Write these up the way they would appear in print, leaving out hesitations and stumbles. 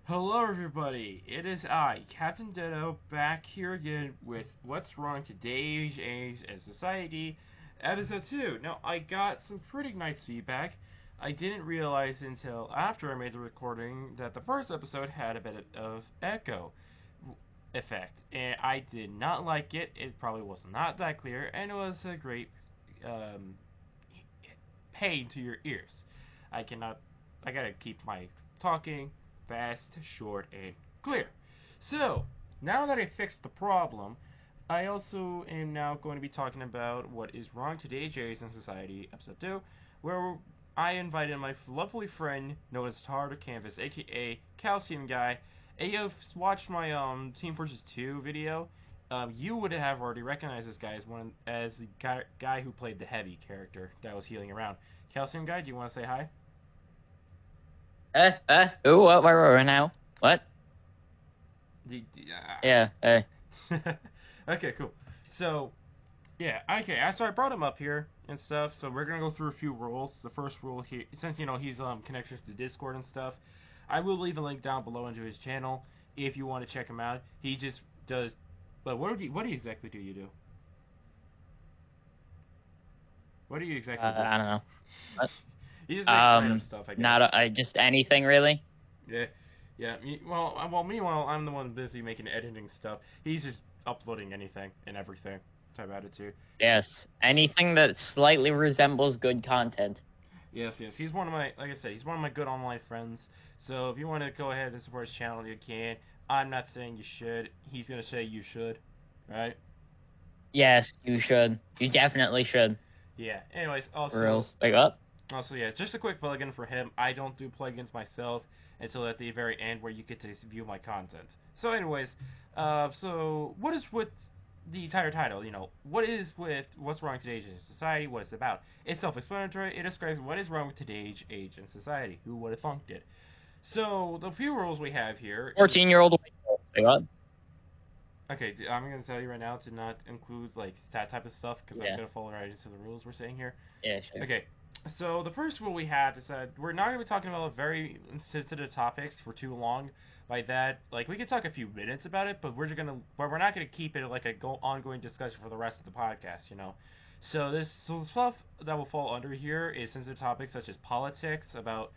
Hello, everybody. It is I, Captain Ditto, back here again with What's Wrong Today's Age and Society, Episode 2. Now, I got some pretty nice feedback. I didn't realize until after I made the recording that the first episode had a bit of echo effect, and I did not like it. It probably was not that clear, and it was a great um, pain to your ears. I cannot. I gotta keep my talking fast, short, and clear. So, now that I fixed the problem, I also am now going to be talking about what is wrong today, Jerry's in Society, Episode 2, where I invited my lovely friend known as Tar to Canvas, aka Calcium Guy. And you've watched my Team Fortress 2 video. You would have already recognized this guy as the guy who played the heavy character that was healing around. Calcium Guy, do you want to say hi? Who, what, where now? What? Yeah. Okay, cool. So, yeah, okay. So I brought him up here and stuff. So we're gonna go through a few rules. The first rule here, since he's connected to Discord and stuff, I will leave a link down below into his channel if you want to check him out. He just does. But what do you exactly do? You do? What do you exactly do? I don't know. What? He just makes random stuff, I guess. Not just anything really. Yeah, yeah. Meanwhile, I'm the one busy making editing stuff. He's just uploading anything and everything type attitude. Yes, anything that slightly resembles good content. Yes. He's one of my, like I said, he's one of my good online friends. So if you want to go ahead and support his channel, you can. I'm not saying you should. He's gonna say you should, right? Yes, you should. You definitely should. Yeah. Anyways, also. Real. Wake up. Also, yeah, just a quick plugin for him. I don't do plugins myself until at the very end where you get to view my content. So, anyways, so what is with the entire title? What is with what's wrong with today's age and society? What it's about? It's self-explanatory. It describes what is wrong with today's age and society. Who would have thunk it? So, the few rules we have here. 14-year-old. Wake up. Okay, I'm gonna tell you right now to not include like that type of stuff because that's gonna fall right into the rules we're saying here. Yeah, sure. Okay. So the first rule we have is that we're not going to be talking about very sensitive topics for too long. By that, like we could talk a few minutes about it, but we're not going to keep it like a ongoing discussion for the rest of the podcast. So the stuff that will fall under here is sensitive topics such as politics, about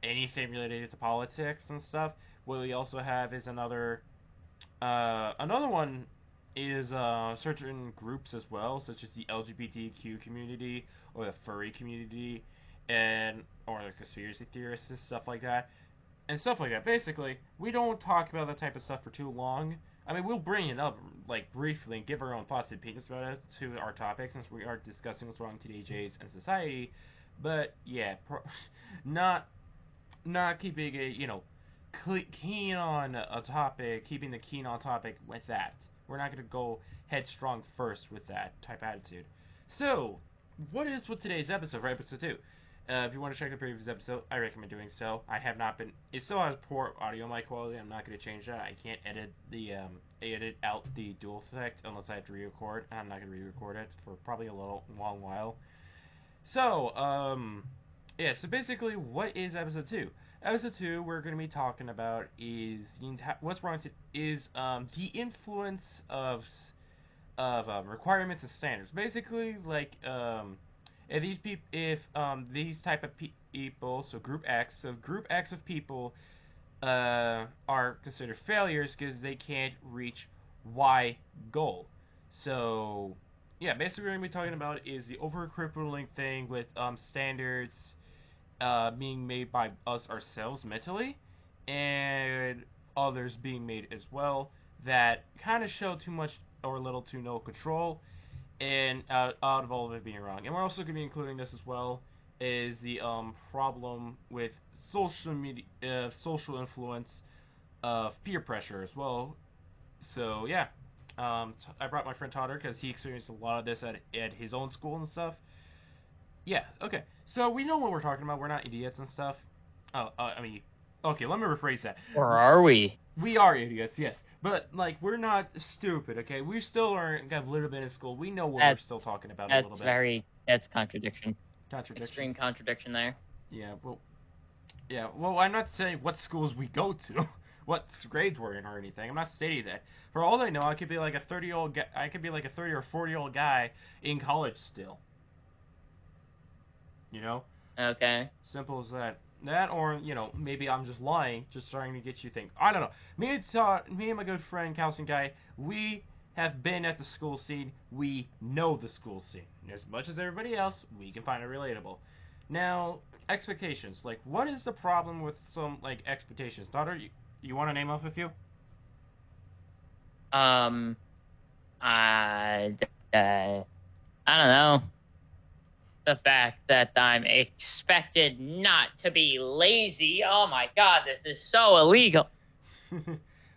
anything related to politics and stuff. What we also have is another one is certain groups as well, such as the LGBTQ community or the furry community, or the conspiracy theorists and stuff like that, Basically, we don't talk about that type of stuff for too long. I mean, we'll bring it up like briefly and give our own thoughts and opinions about it to our topic since we are discussing what's wrong today's age and society. But yeah, not keeping a keen on a topic, keeping the keen on topic with that. We're not going to go headstrong first with that type attitude. So, what is with today's episode, for episode 2? If you want to check the previous episode, I recommend doing so. I have not been. It still has poor audio mic quality. I'm not going to change that. I can't edit out the dual effect unless I have to re-record. I'm not going to re-record it for probably a long while. So, yeah. So basically, what is episode 2? Episode 2, we're going to be talking about is what's wrong is the influence of requirements and standards. Basically, like if these type of people, so Group X of people are considered failures because they can't reach Y goal. So yeah, basically what we're gonna be talking about is the over-crippling thing with standards being made by us ourselves mentally, and others being made as well that kind of show too much or little to no control, and out of all of it being wrong. And we're also going to be including this as well is the problem with social media, social influence of peer pressure as well. So yeah, I brought my friend Totter because he experienced a lot of this at his own school and stuff. Yeah, okay. So we know what we're talking about. We're not idiots and stuff. I mean, okay, let me rephrase that. Or are we? We are idiots, yes. But, like, we're not stupid, okay? We still got a little bit in school. We know what we're still talking about a little bit. That's contradiction. Contradiction. Extreme contradiction there. Yeah, well, Yeah, well, I'm not saying what schools we go to, what grades we're in or anything. I'm not stating that. For all I know, I could be like a 30-year-old guy. I could be like a 30 or 40-year-old guy in college still. You know, Okay. simple as that. That, or maybe I'm just lying, just trying to get you to think. I don't know. Me and my good friend Calcium Guy, we have been at the school scene. We know the school scene as much as everybody else. We can find it relatable. Now, expectations. Like, what is the problem with some expectations? Daughter, you want to name off a few? Um, I, I don't know. The fact that I'm expected not to be lazy. Oh my god, this is so illegal.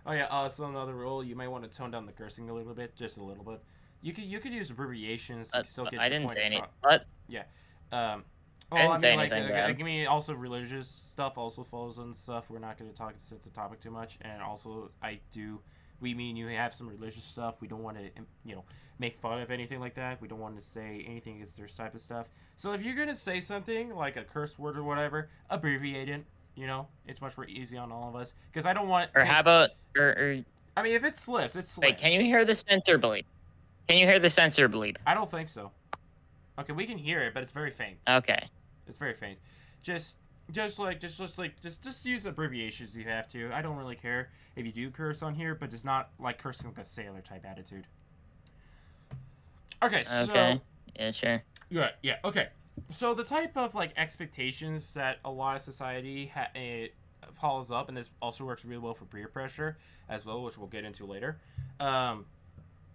Oh yeah. So another rule, you might want to tone down the cursing a little bit, just a little bit. You could use abbreviations to still get I your didn't point say anything. across. What? Yeah. Um. I Well, I didn't say mean, anything, Brad. I mean, also religious stuff also falls on stuff. We're not going to talk the topic too much, and also I do. We mean you have some religious stuff. We don't want to, make fun of anything like that. We don't want to say anything against this type of stuff. So if you're gonna say something like a curse word or whatever, abbreviate it. It's much more easy on all of us because I don't want. Or how about I mean, if it slips, it slips. wait, can you hear the sensor bleep? Can you hear the sensor bleep? I don't think so. Okay, we can hear it, but it's very faint. Okay. It's very faint. Just use abbreviations if you have to. I don't really care if you do curse on here, but it's not like cursing like a sailor type attitude. Okay, so Okay. Yeah, sure. yeah, okay. So the type of expectations that a lot of society follows up, and this also works really well for peer pressure as well, which we'll get into later.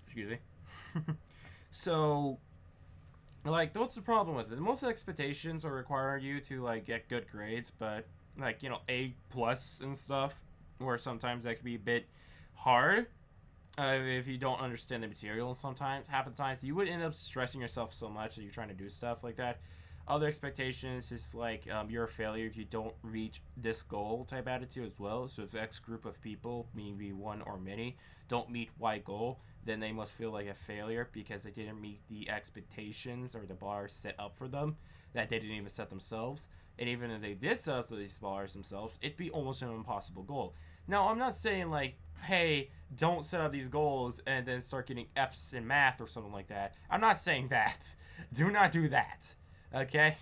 Excuse me. So, what's the problem with it? Most expectations are requiring you to get good grades, but A plus and stuff, where sometimes that can be a bit hard if you don't understand the material. Sometimes, half the times, you would end up stressing yourself so much that you're trying to do stuff like that. Other expectations is you're a failure if you don't reach this goal type attitude as well. So if X group of people, maybe one or many, don't meet Y goal, then they must feel like a failure because they didn't meet the expectations or the bars set up for them that they didn't even set themselves. And even if they did set up these bars themselves, it'd be almost an impossible goal. Now, I'm not saying hey, don't set up these goals and then start getting F's in math or something like that. I'm not saying that. Do not do that. Okay?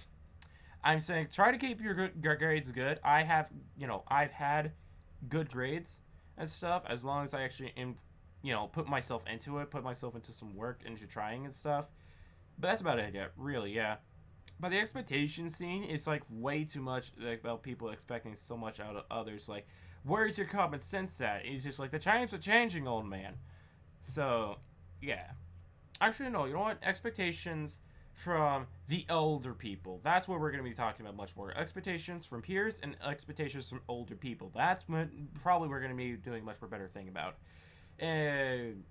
I'm saying try to keep your grades good. I've had good grades and stuff as long as I actually put myself into it, put myself into some work, into trying and stuff. But that's about it, yeah, really, yeah. But the expectation scene is way too much about people expecting so much out of others. Where's your common sense at? It's just the times are changing, old man. So, yeah. Actually, no, you know what? Expectations from the older people. That's what we're going to be talking about much more. Expectations from peers and expectations from older people. That's what probably we're going to be doing much more better thing about. And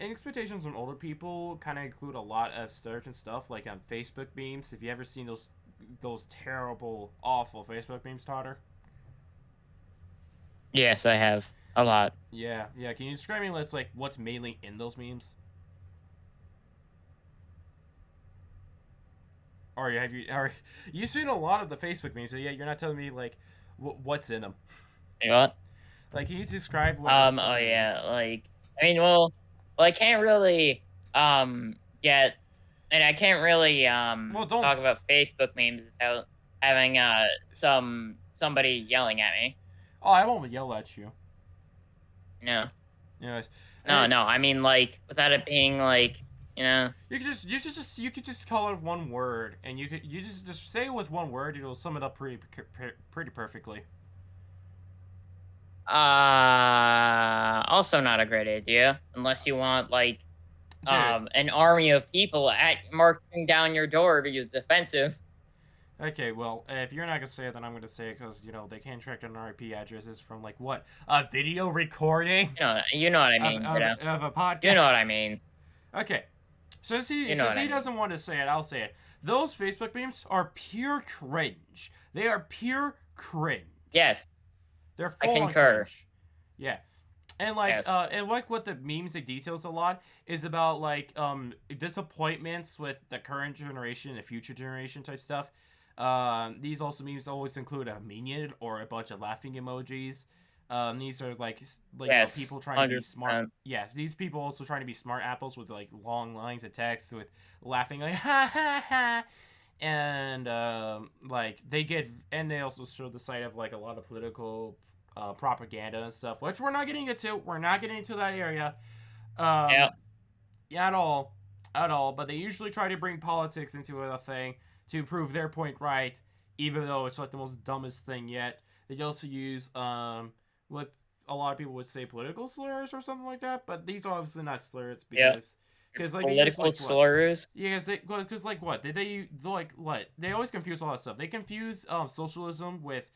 expectations from older people kind of include a lot of certain stuff like on Facebook memes. Have you ever seen those terrible, awful Facebook memes, Totter? Yes, I have a lot. Yeah. Can you describe me what's mainly in those memes? Or have you seen a lot of the Facebook memes? So yeah, you're not telling me what's in them. You know what? Can you describe what? Oh yeah, I mean, well, I can't really get, and I can't really talk about Facebook memes without having somebody yelling at me. Oh, I won't yell at you. No. Yes. No, I mean without it being You could just call it one word, and you just say it with one word. It'll sum it up pretty perfectly. Also not a great idea unless you want an army of people marching down your door because it's offensive. Okay, well, if you're not gonna say it, then I'm gonna say it because they can't track down IP addresses from what, a video recording. You know what I mean. Of a podcast. You know what I mean. Okay, since he doesn't want to say it, I'll say it. Those Facebook memes are pure cringe. They are pure cringe. Yes. They're full I concur. Cringe. Yeah. And yes. What the memes details a lot is about disappointments with the current generation and the future generation type stuff. These also memes always include a minion or a bunch of laughing emojis. These are like Yes, people trying to be smart. 100%. Yeah, these people also trying to be smart apples with like long lines of text with laughing like ha ha ha, and like they also show the side of like a lot of political propaganda and stuff, which we're not getting into. We're not getting into that area, Yep. at all. But they usually try to bring politics into a thing to prove their point right, even though it's like the most dumbest thing yet. They also use what a lot of people would say political slurs or something like that, but these are obviously not slurs because like political like, slurs. Yeah, because like what did they like? What they always confuse a lot of stuff. They confuse socialism with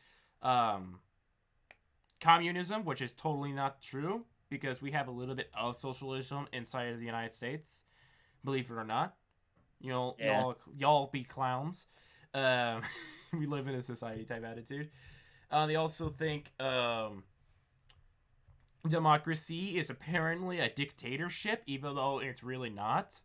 communism, which is totally not true because we have a little bit of socialism inside of the United States. Believe it or not, y'all be clowns. We live in a society type attitude. They also think democracy is apparently a dictatorship, even though it's really not.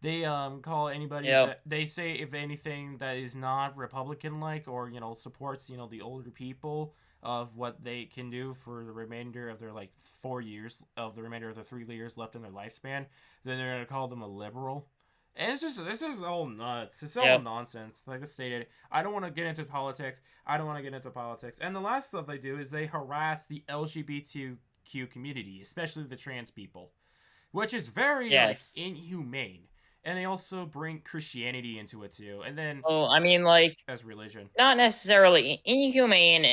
They call anybody that they say if anything that is not Republican like or supports the older people of what they can do for the remainder of their like 4 years of the remainder of the 3 years left in their lifespan, then they're gonna call them a liberal. And it's just all nuts. It's all nonsense. Like I stated, I don't want to get into politics. And the last stuff they do is they harass the LGBTQ community, especially the trans people, which is very like inhumane. And they also bring Christianity into it too. And then, I mean, like as religion, not necessarily inhumane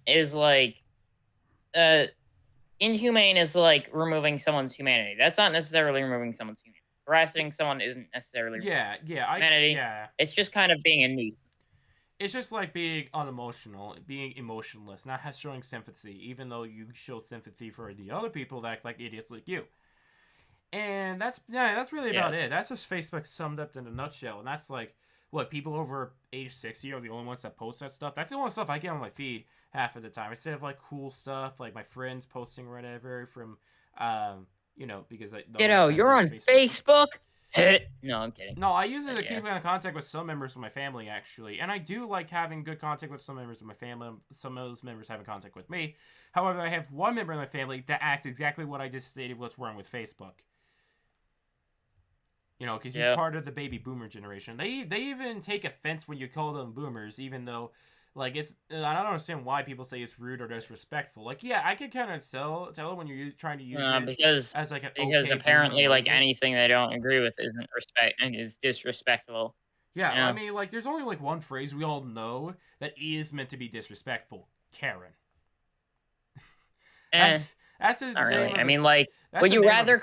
is like, inhumane is like removing someone's humanity. That's not necessarily removing someone's humanity. Harassing someone isn't necessarily humanity. It's just kind of being a nuisance. It's just like being unemotional, being emotionless, not showing sympathy, even though you show sympathy for the other people that act like idiots like you. And that's really about it. That's just Facebook summed up in a nutshell. And that's like what people over age 60 are the only ones that post that stuff. That's the only stuff I get on my feed half of the time. Instead of like cool stuff like my friends posting whatever from because you're on Facebook. No, I'm kidding. No, I use it to keep in contact with some members of my family, actually. And I do like having good contact with some members of my family. Some of those members having contact with me. However, I have one member of my family that acts exactly what I just stated what's wrong with Facebook. Because he's part of the baby boomer generation. They even take offense when you call them boomers, even though, like, I don't understand why people say it's rude or disrespectful. Like, yeah, I could kind of tell when you're trying to use it as like because apparently like anything they don't agree with isn't respect and is disrespectful. Yeah, I mean, like, there's only like one phrase we all know that is meant to be disrespectful: Karen. That's his not really. I mean, like, would you rather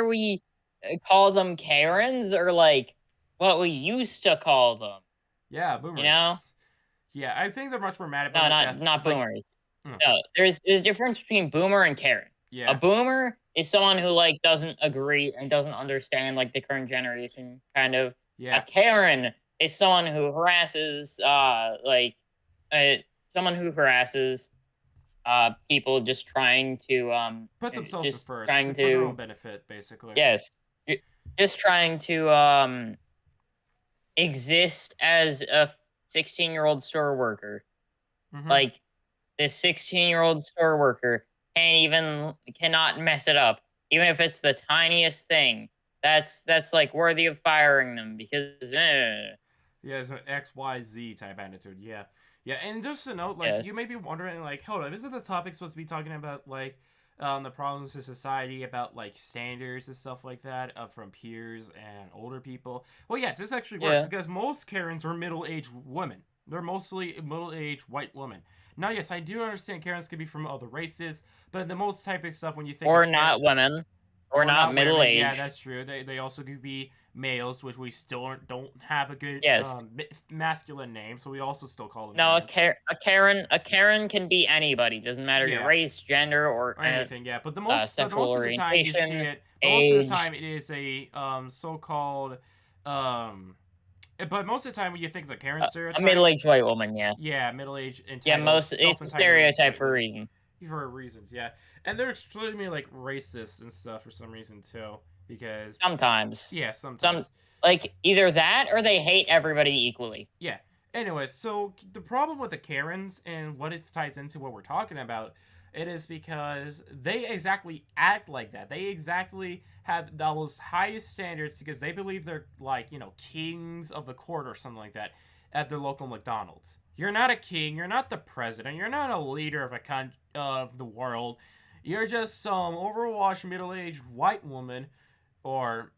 we call them Karens or like what we used to call them? Yeah, boomers. Yeah, I think they're much more mad about not boomers. No, there's a difference between boomer and Karen. Yeah. A boomer is someone who like doesn't agree and doesn't understand like the current generation kind of. Yeah. A Karen is someone who harasses people just trying to put themselves first, for their own benefit, basically. Yes. Just trying to exist as a 16-year-old store worker. Mm-hmm. Like, this 16-year-old store worker cannot mess it up. Even if it's the tiniest thing. That's like worthy of firing them because Yeah, it's an XYZ type attitude, yeah. Yeah, and just to note, like, you may be wondering, like, hold on, isn't the topic supposed to be talking about, like, the problems of society about, like, standards and stuff like that from peers and older people? Well, yes, this actually works, because most Karens are middle-aged women. They're mostly middle-aged white women. Now, yes, I do understand Karens could be from other races, but the most typical stuff when you think or not women. Or not middle-aged. Yeah, that's true. They also could be males, which we still don't have a good masculine name, so we also still call them. No, a Karen can be anybody. Doesn't matter your race, gender, or anything. Yeah, but the most of the time you see it. Age. Most of the time it is a so-called. But most of the time when you think of the Karen stereotype, a middle-aged white woman, yeah, middle-aged. It's a stereotype for a reason. For reasons, yeah. And they're extremely, like, racist and stuff for some reason, too. Because... Sometimes. Yeah, sometimes. Like, either that or they hate everybody equally. Yeah. Anyways, so the problem with the Karens and what it ties into what we're talking about, it is because they exactly act like that. They exactly have those highest standards because they believe they're like, kings of the court or something like that at their local McDonald's. You're not a king. You're not the president. You're not a leader of the world. You're just some overwashed middle-aged white woman, or,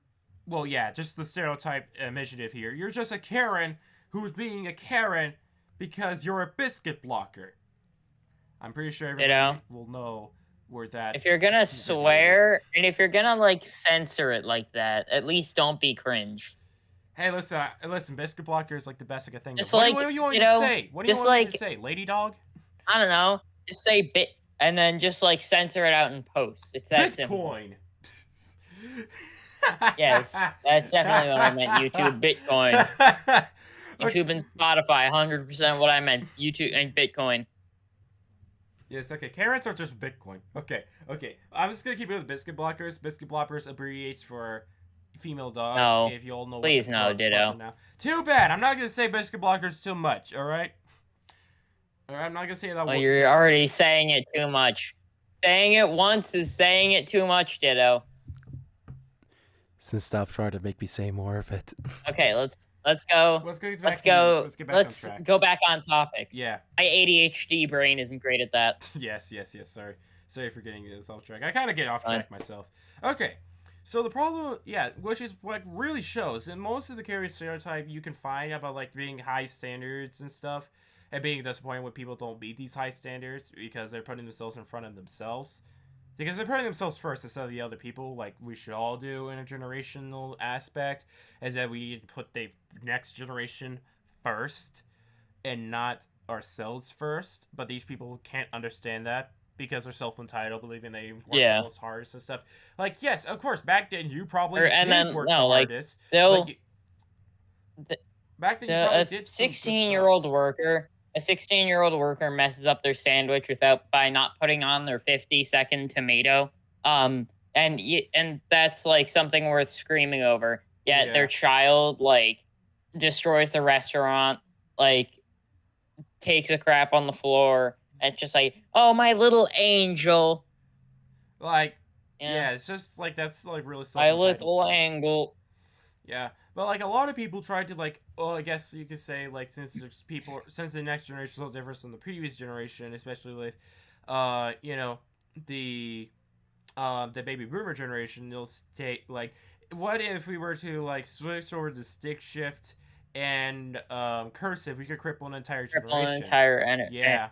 well, yeah, just the stereotype initiative here. You're just a Karen who's being a Karen because you're a biscuit blocker. I'm pretty sure everybody will know where that. If you're gonna swear and if you're gonna like censor it like that, at least don't be cringe. Hey, listen, biscuit blocker is like the best thing. Just what do you want me to say? What do you want me to say, lady dog? I don't know. Just say bit and then just like censor it out in post. It's that simple. Bitcoin. Yes, that's definitely what I meant. YouTube, Bitcoin. YouTube and Spotify, 100% what I meant. YouTube and Bitcoin. Yes, okay. Karens are just Bitcoin. Okay. I'm just gonna keep it with biscuit blockers. Biscuit blockers abbreviates for female dog. No. If you all know. Please no, ditto. Now. Too bad. I'm not gonna say biscuit blockers too much. All right. I'm not gonna say that. Well, you're already saying it too much. Saying it once is saying it too much, ditto. So stop trying to make me say more of it. Okay, let's go. Let's go back on topic. Yeah. My ADHD brain isn't great at that. Yes. Sorry for getting this off track. I kind of get off track myself. Okay. So the problem, which is what really shows, and most of the Karen stereotype you can find about like being high standards and stuff, and being disappointed when people don't meet these high standards because they're putting themselves in front of themselves. Because they're putting themselves first instead of the other people, like we should all do in a generational aspect, is that we need to put the next generation first and not ourselves first. But these people can't understand that because they're self-entitled, believing they work the most hardest and stuff. Like, yes, of course, back then you probably did work the hardest. Back then you probably did. 16-year-old worker. A 16-year-old worker messes up their sandwich by not putting on their 50-second tomato. And that's like something worth screaming over. Yet their child like destroys the restaurant, like takes a crap on the floor. And it's just like, oh, my little angel. Like, it's just like that's like really. My little angel. Yeah. But, like, a lot of people tried to, like, I guess you could say, like, since the next generation is so different from the previous generation, especially with, the baby boomer generation, they'll state, like, what if we were to, like, switch over to stick shift and cursive, we could cripple an entire generation. Yeah.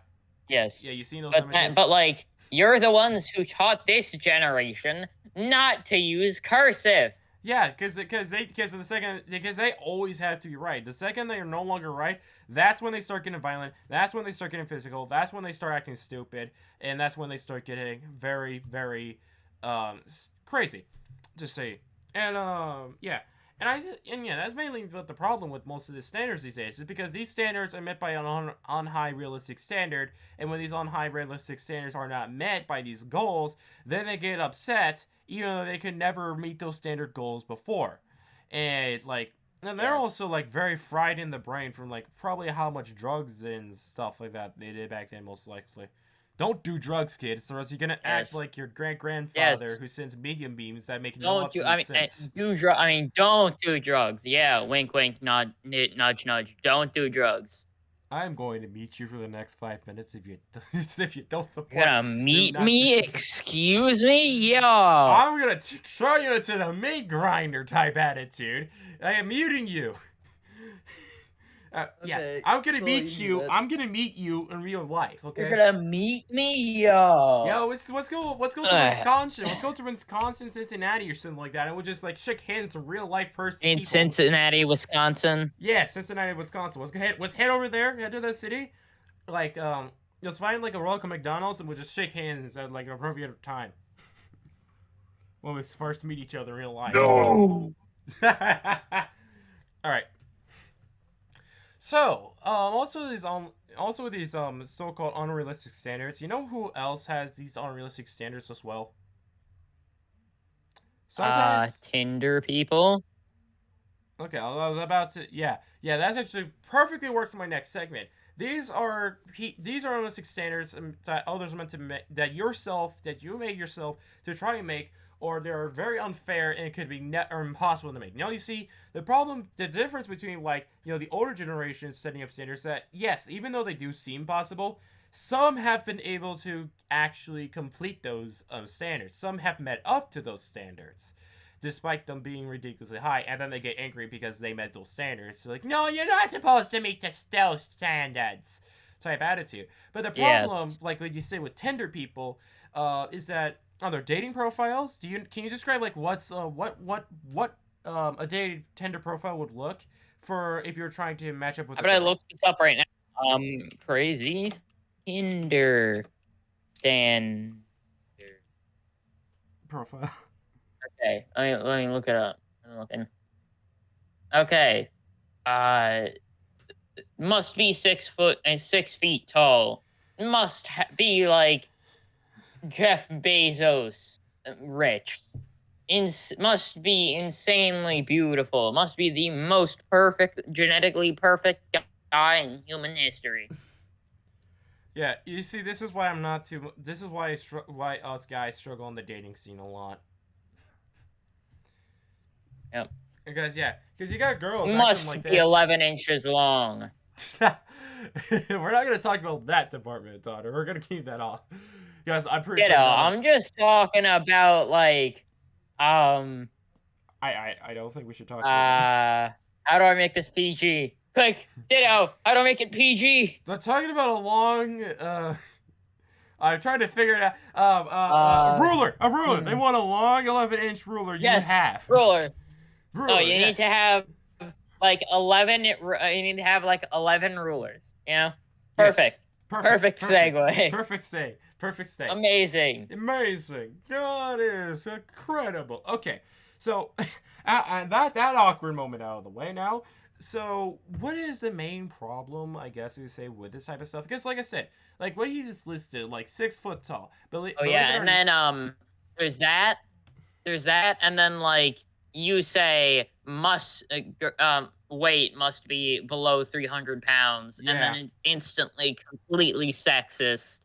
Yes. Yeah, you seen those images? But, like, you're the ones who taught this generation not to use cursive. Yeah, because they always have to be right. The second they are no longer right, that's when they start getting violent. That's when they start getting physical. That's when they start acting stupid, and that's when they start getting very, very, crazy, to say. And that's mainly what the problem with most of the standards these days is because these standards are met by an on high realistic standard, and when these on high realistic standards are not met by these goals, then they get upset. Even though they could never meet those standard goals before. And they're also like very fried in the brain from like probably how much drugs and stuff like that they did back then, most likely. Don't do drugs, kids, or else you're gonna act like your grandfather who sends medium beams that make no sense. Don't do drugs. Yeah, wink, wink, nod, nudge, nudge. Don't do drugs. I'm going to meet you for the next 5 minutes if you don't support. You're gonna meet me? Excuse me? Yo. I'm gonna throw you into the meat grinder type attitude. I am muting you. Okay, I'm gonna meet you. I'm gonna meet you in real life. Okay. You're gonna meet me, yo. Yo, let's go to Wisconsin. Let's go to Wisconsin, Cincinnati, or something like that, and we'll just like shake hands with real life person. In Cincinnati, Wisconsin. Yeah, Cincinnati, Wisconsin. Let's head over there. Head to the city. Like just find like a welcome McDonald's, and we'll just shake hands at like an appropriate time when we first meet each other in real life. No. All right. So, also with these so-called unrealistic standards, you know who else has these unrealistic standards as well? Sometimes Tinder people. Okay, I was about to. Yeah, that's actually perfectly works in my next segment. These are realistic standards that others are meant to make, that you made yourself to try and make, or they're very unfair and it could be or impossible to make. Now you see the difference between the older generations setting up standards that yes, even though they do seem possible, some have been able to actually complete those standards. Some have met up to those standards despite them being ridiculously high, and then they get angry because they met those standards. They're like, no, you're not supposed to meet those standards type attitude. But the problem, like what you say with Tinder people, is that on their dating profiles, can you describe like what's what a dating Tinder profile would look for if you're trying to match up with? But I looked this up right now. Crazy Tinder standard profile. Okay, let me look it up. I'm looking. Okay, must be 6 feet tall. Must be like Jeff Bezos rich. Must be insanely beautiful. Must be the most genetically perfect guy in human history. Yeah, you see, this is why I'm not too. This is why why us guys struggle on the dating scene a lot. Yep. Because you got girls must like be 11 inches long. We're not gonna talk about that department, Todd. We're gonna keep that off. Guys, I'm pretty sure. I'm just talking about like, I don't think we should talk about that. How do I make this PG? Click, ditto. How do I make it PG? They're talking about a long. I'm trying to figure it out. A ruler. They want a long 11-inch ruler. Yes, you have ruler. Oh, you need to have like 11. You need to have like 11 rulers. You know, perfect. Yes. Perfect segue. Perfect stay. Amazing. God is incredible. Okay, so and that awkward moment out of the way now. So, what is the main problem, I guess you say, with this type of stuff? Because, like I said, like what he just listed, like 6 foot tall. And then there's that, and then like you say weight must be below 300 pounds, and then it's instantly completely sexist.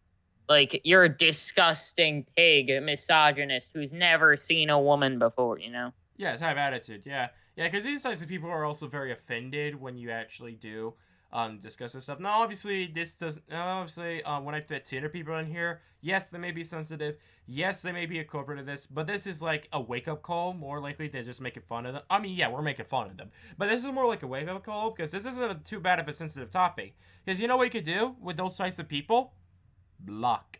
Like you're a disgusting pig, misogynist who's never seen a woman before. You know? Yeah, type attitude. Yeah, because these types of people are also very offended when you actually do discuss this stuff. Now, obviously, when I fit Tinder people in here, yes, they may be sensitive. Yes, they may be a culprit of this, but this is like a wake-up call, more likely than just making fun of them. I mean, yeah, we're making fun of them, but this is more like a wake-up call because this isn't too bad of a sensitive topic. Because you know what you could do with those types of people? Block.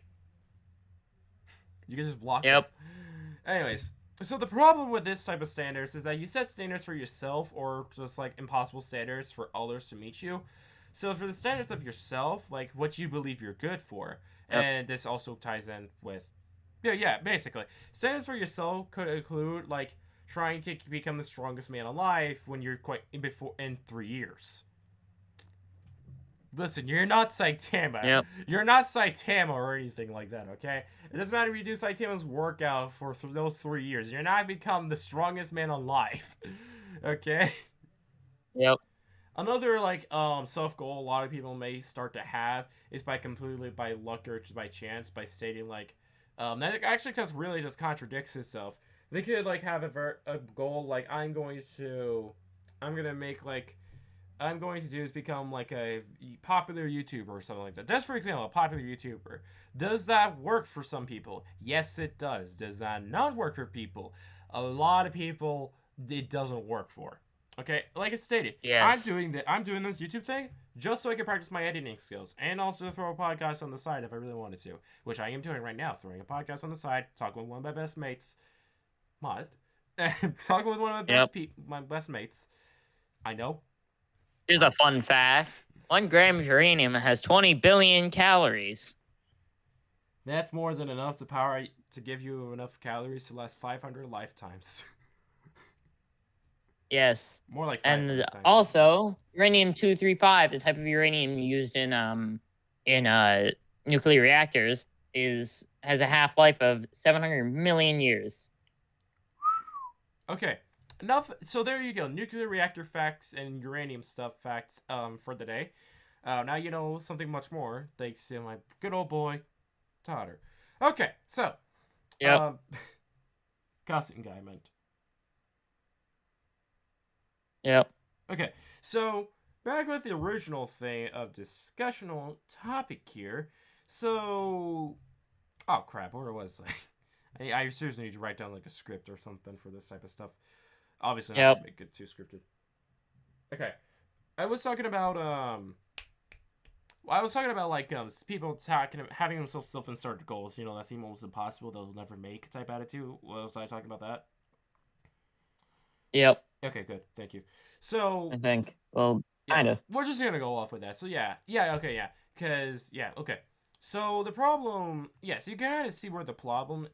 You can just block them. Anyways. So the problem with this type of standards is that you set standards for yourself or just like impossible standards for others to meet you. So for the standards of yourself, like what you believe you're good for, and this also ties in with, basically standards for yourself could include like trying to become the strongest man alive when you're in 3 years. Listen, you're not Saitama. You're not Saitama or anything like that, okay? It doesn't matter if you do Saitama's workout for those 3 years. You're not become the strongest man alive, okay? Yep. Another, self goal a lot of people may start to have is by luck or just by chance, by stating, that actually just contradicts itself. They could, have a goal, I'm going to do is become a popular YouTuber or something like that. Just for example, a popular YouTuber. Does that work for some people? Yes, it does. Does that not work for people? A lot of people it doesn't work for. Okay, like I stated, I'm doing this YouTube thing just so I can practice my editing skills and also throw a podcast on the side if I really wanted to, which I am doing right now, throwing a podcast on the side, talking with one of my best mates. Talking with one of my best mates. I know. Here's a fun fact. 1 gram of uranium has 20 billion calories. That's more than enough to give you enough calories to last 500 lifetimes. Yes. More like 500 and times. Also, uranium-235, the type of uranium used in nuclear reactors, has a half-life of 700 million years. Okay. enough. So there you go. Nuclear reactor facts and uranium stuff facts for the day. Now you know something much more thanks to my good old boy, Totter. Okay, so. Yep. Costume guy, I meant. Yep. Okay, so back with the original thing of discussional topic here. So, oh crap, where was I? I seriously need to write down like a script or something for this type of stuff. Obviously, not to make it too scripted. Okay, I was talking about like people having themselves self-insert goals. You know, that seem almost impossible. They'll never make type attitude. Was I talking about that? Yep. Okay, good. Thank you. So I think. Well, kind of. We're just gonna go off with that. So yeah. Cause okay. So the problem, so you gotta see where the problem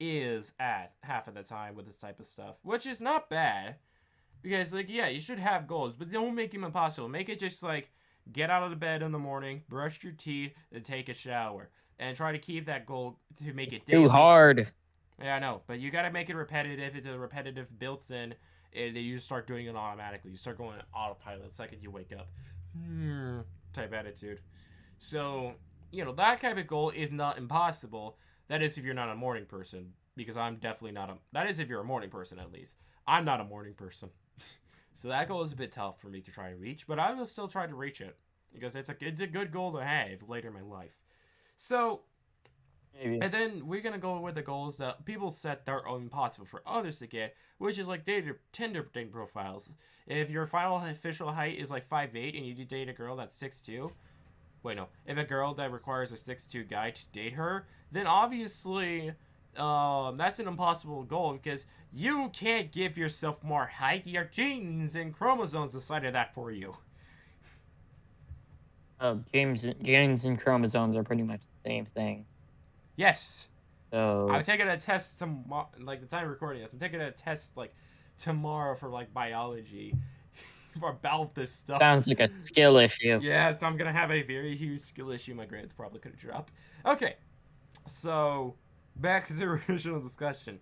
is at half of the time with this type of stuff, which is not bad. Because, like, you should have goals, but don't make them impossible. Make it just, like, get out of the bed in the morning, brush your teeth, and take a shower. And try to keep that goal to make it daily. Too hard. Yeah, I know. But you gotta make it repetitive. It's a repetitive built in, and you just start doing it automatically. You start going on autopilot the second you wake up. Type attitude. So, that type of goal is not impossible. That is if you're not a morning person. Because I'm definitely not that is if you're a morning person, at least. I'm not a morning person. So that goal is a bit tough for me to try to reach, but I will still try to reach it because it's a good goal to have later in my life. So, maybe. And then we're gonna go with the goals that people set that are impossible for others to get, which is like Tinder dating profiles. If your final official height is like 5'8" and you date a girl that's 6'2", if a girl that requires a 6'2" guy to date her, then obviously. That's an impossible goal because you can't give yourself more height. Your genes and chromosomes decided that for you. Genes and chromosomes are pretty much the same thing. Yes. So I'm taking a test tomorrow, like the time of recording this. I'm taking a test like tomorrow for like biology about this stuff. Sounds like a skill issue. Yes, I'm gonna have a very huge skill issue. My grades probably could have dropped. Okay, so. Back to the original discussion.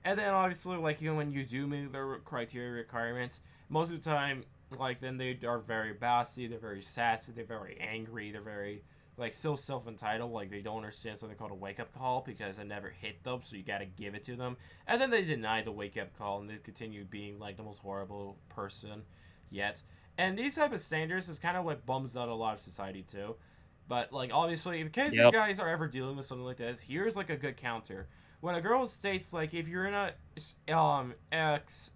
And then obviously, like, when you do meet the criteria requirements, most of the time, like, then they are very bossy, they're very sassy, they're very angry, they're very, like, so self-entitled, like, they don't understand something called a wake-up call because it never hit them, so you gotta give it to them. And then they deny the wake-up call, and they continue being, like, the most horrible person yet. And these type of standards is kind of what bums out a lot of society, too. But, like, obviously, in case you guys are ever dealing with something like this, here's, like, a good counter. When a girl states, like, if you're in a X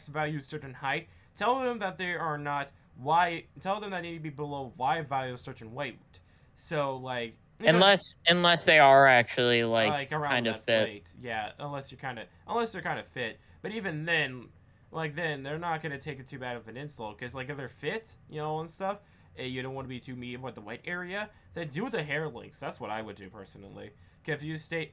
value certain height, tell them that they are not Y. Tell them that they need to be below Y value of certain weight. So, like... Unless they are actually, like around kind of fit. Weight. Yeah, unless they're kind of fit. But even then, they're not going to take it too bad of an insult. Because, like, if they're fit, and stuff... you don't want to be too mean with the white area, then do the hair length. That's what I would do personally. If you state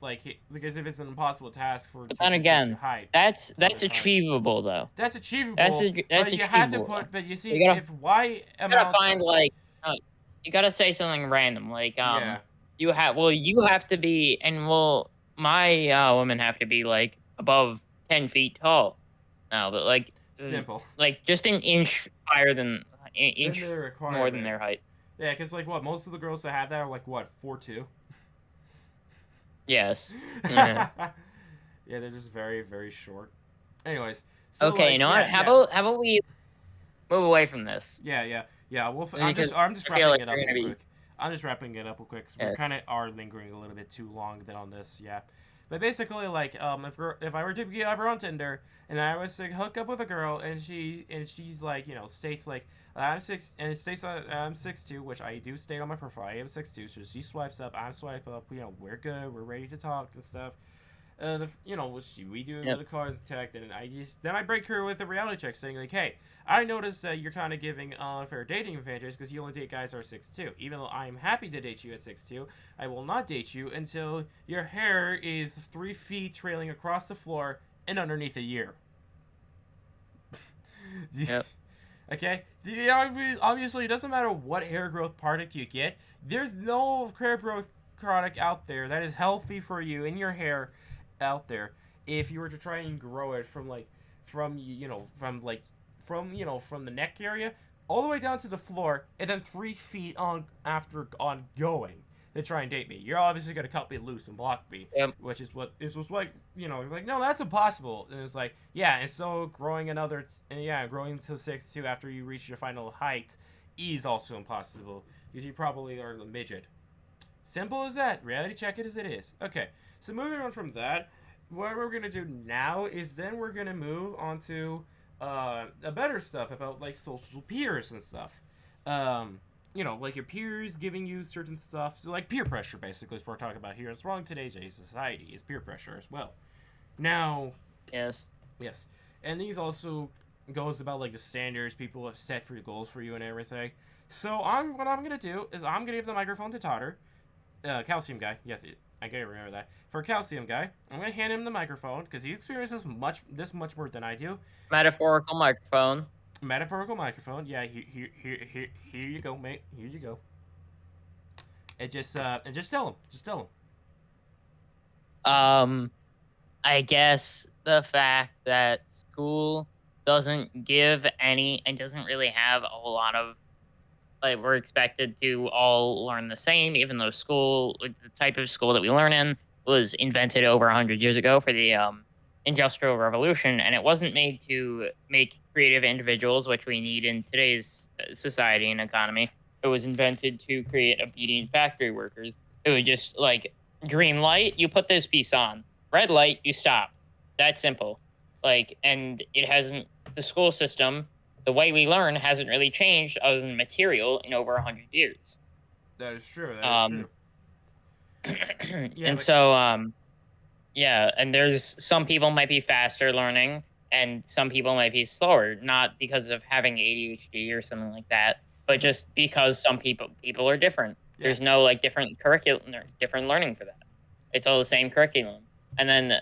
because if it's an impossible task for but then again, height, that's achievable though. That's achievable. That's but you achievable. Have to put. But you see, if Y amount, you gotta find you gotta say something random you have to be my women have to be like above 10 feet tall. No, but simple. Just an inch higher than. Inch more than their height. Yeah, because most of the girls that have that are 4'2". Yes. Yeah. Yeah, they're just very, very short. Anyways. So okay, you know what? How about we move away from this? Yeah. I'm just wrapping it up real quick. I'm just wrapping it up real quick. So we kind of are lingering a little bit too long on this. Yeah. But basically, if I were to be ever on Tinder and I was to hook up with a girl and she's states I'm 6'2", which I do state on my profile. I am 6'2", so she swipes up, I swipe up. We're good. We're ready to talk and stuff. We do the contact, and I break her with a reality check saying hey, I noticed that you're kind of giving unfair dating advantages because you only date guys who are 6'2". Even though I am happy to date you at 6'2", I will not date you until your hair is 3 feet trailing across the floor and underneath a year. Yep. Okay? Obviously, it doesn't matter what hair growth product you get. There's no hair growth product out there that is healthy for you in your hair out there if you were to try and grow it from from the neck area all the way down to the floor, and then 3 feet on after ongoing to try and date me. You're obviously gonna cut me loose and block me, Yep. which is what it was like. It's like, no, that's impossible. And it's like, yeah, and so growing growing to 6'2" after you reach your final height is also impossible because you probably are a midget. Simple as that. Reality check it as it is. Okay, so moving on from that, what we're gonna do now is then we're gonna move on to the better stuff about like social peers and stuff. Like your peers giving you certain stuff. So like peer pressure, basically, is what we're talking about here. It's wrong in today's society. Is peer pressure as well. Now, yes, and these also goes about like the standards people have set for goals for you and everything. So what I'm gonna do is I'm gonna give the microphone to Totter, Calcium guy. Yes, I gotta remember that. For Calcium guy, I'm gonna hand him the microphone because he experiences this much more than I do. Metaphorical microphone. Metaphorical microphone. Yeah, here you go, mate. Here you go. And just tell him. Just tell him. I guess the fact that school doesn't give any and doesn't really have a whole lot of, like, we're expected to all learn the same, even though school, like, the type of school that we learn in was invented over 100 years ago for the Industrial Revolution, and it wasn't made to make creative individuals, which we need in today's society and economy. It was invented to create obedient factory workers. It was just like, green light, you put this piece on. Red light, you stop. That's simple. Like, and it hasn't, the school system, the way we learn hasn't really changed other than material in over 100 years. That is true. That is true. And so, yeah, and there's some people might be faster learning and some people might be slower, not because of having ADHD or something like that, but just because some people are different. Yeah. There's no like different curriculum or different learning for that. It's all the same curriculum. And then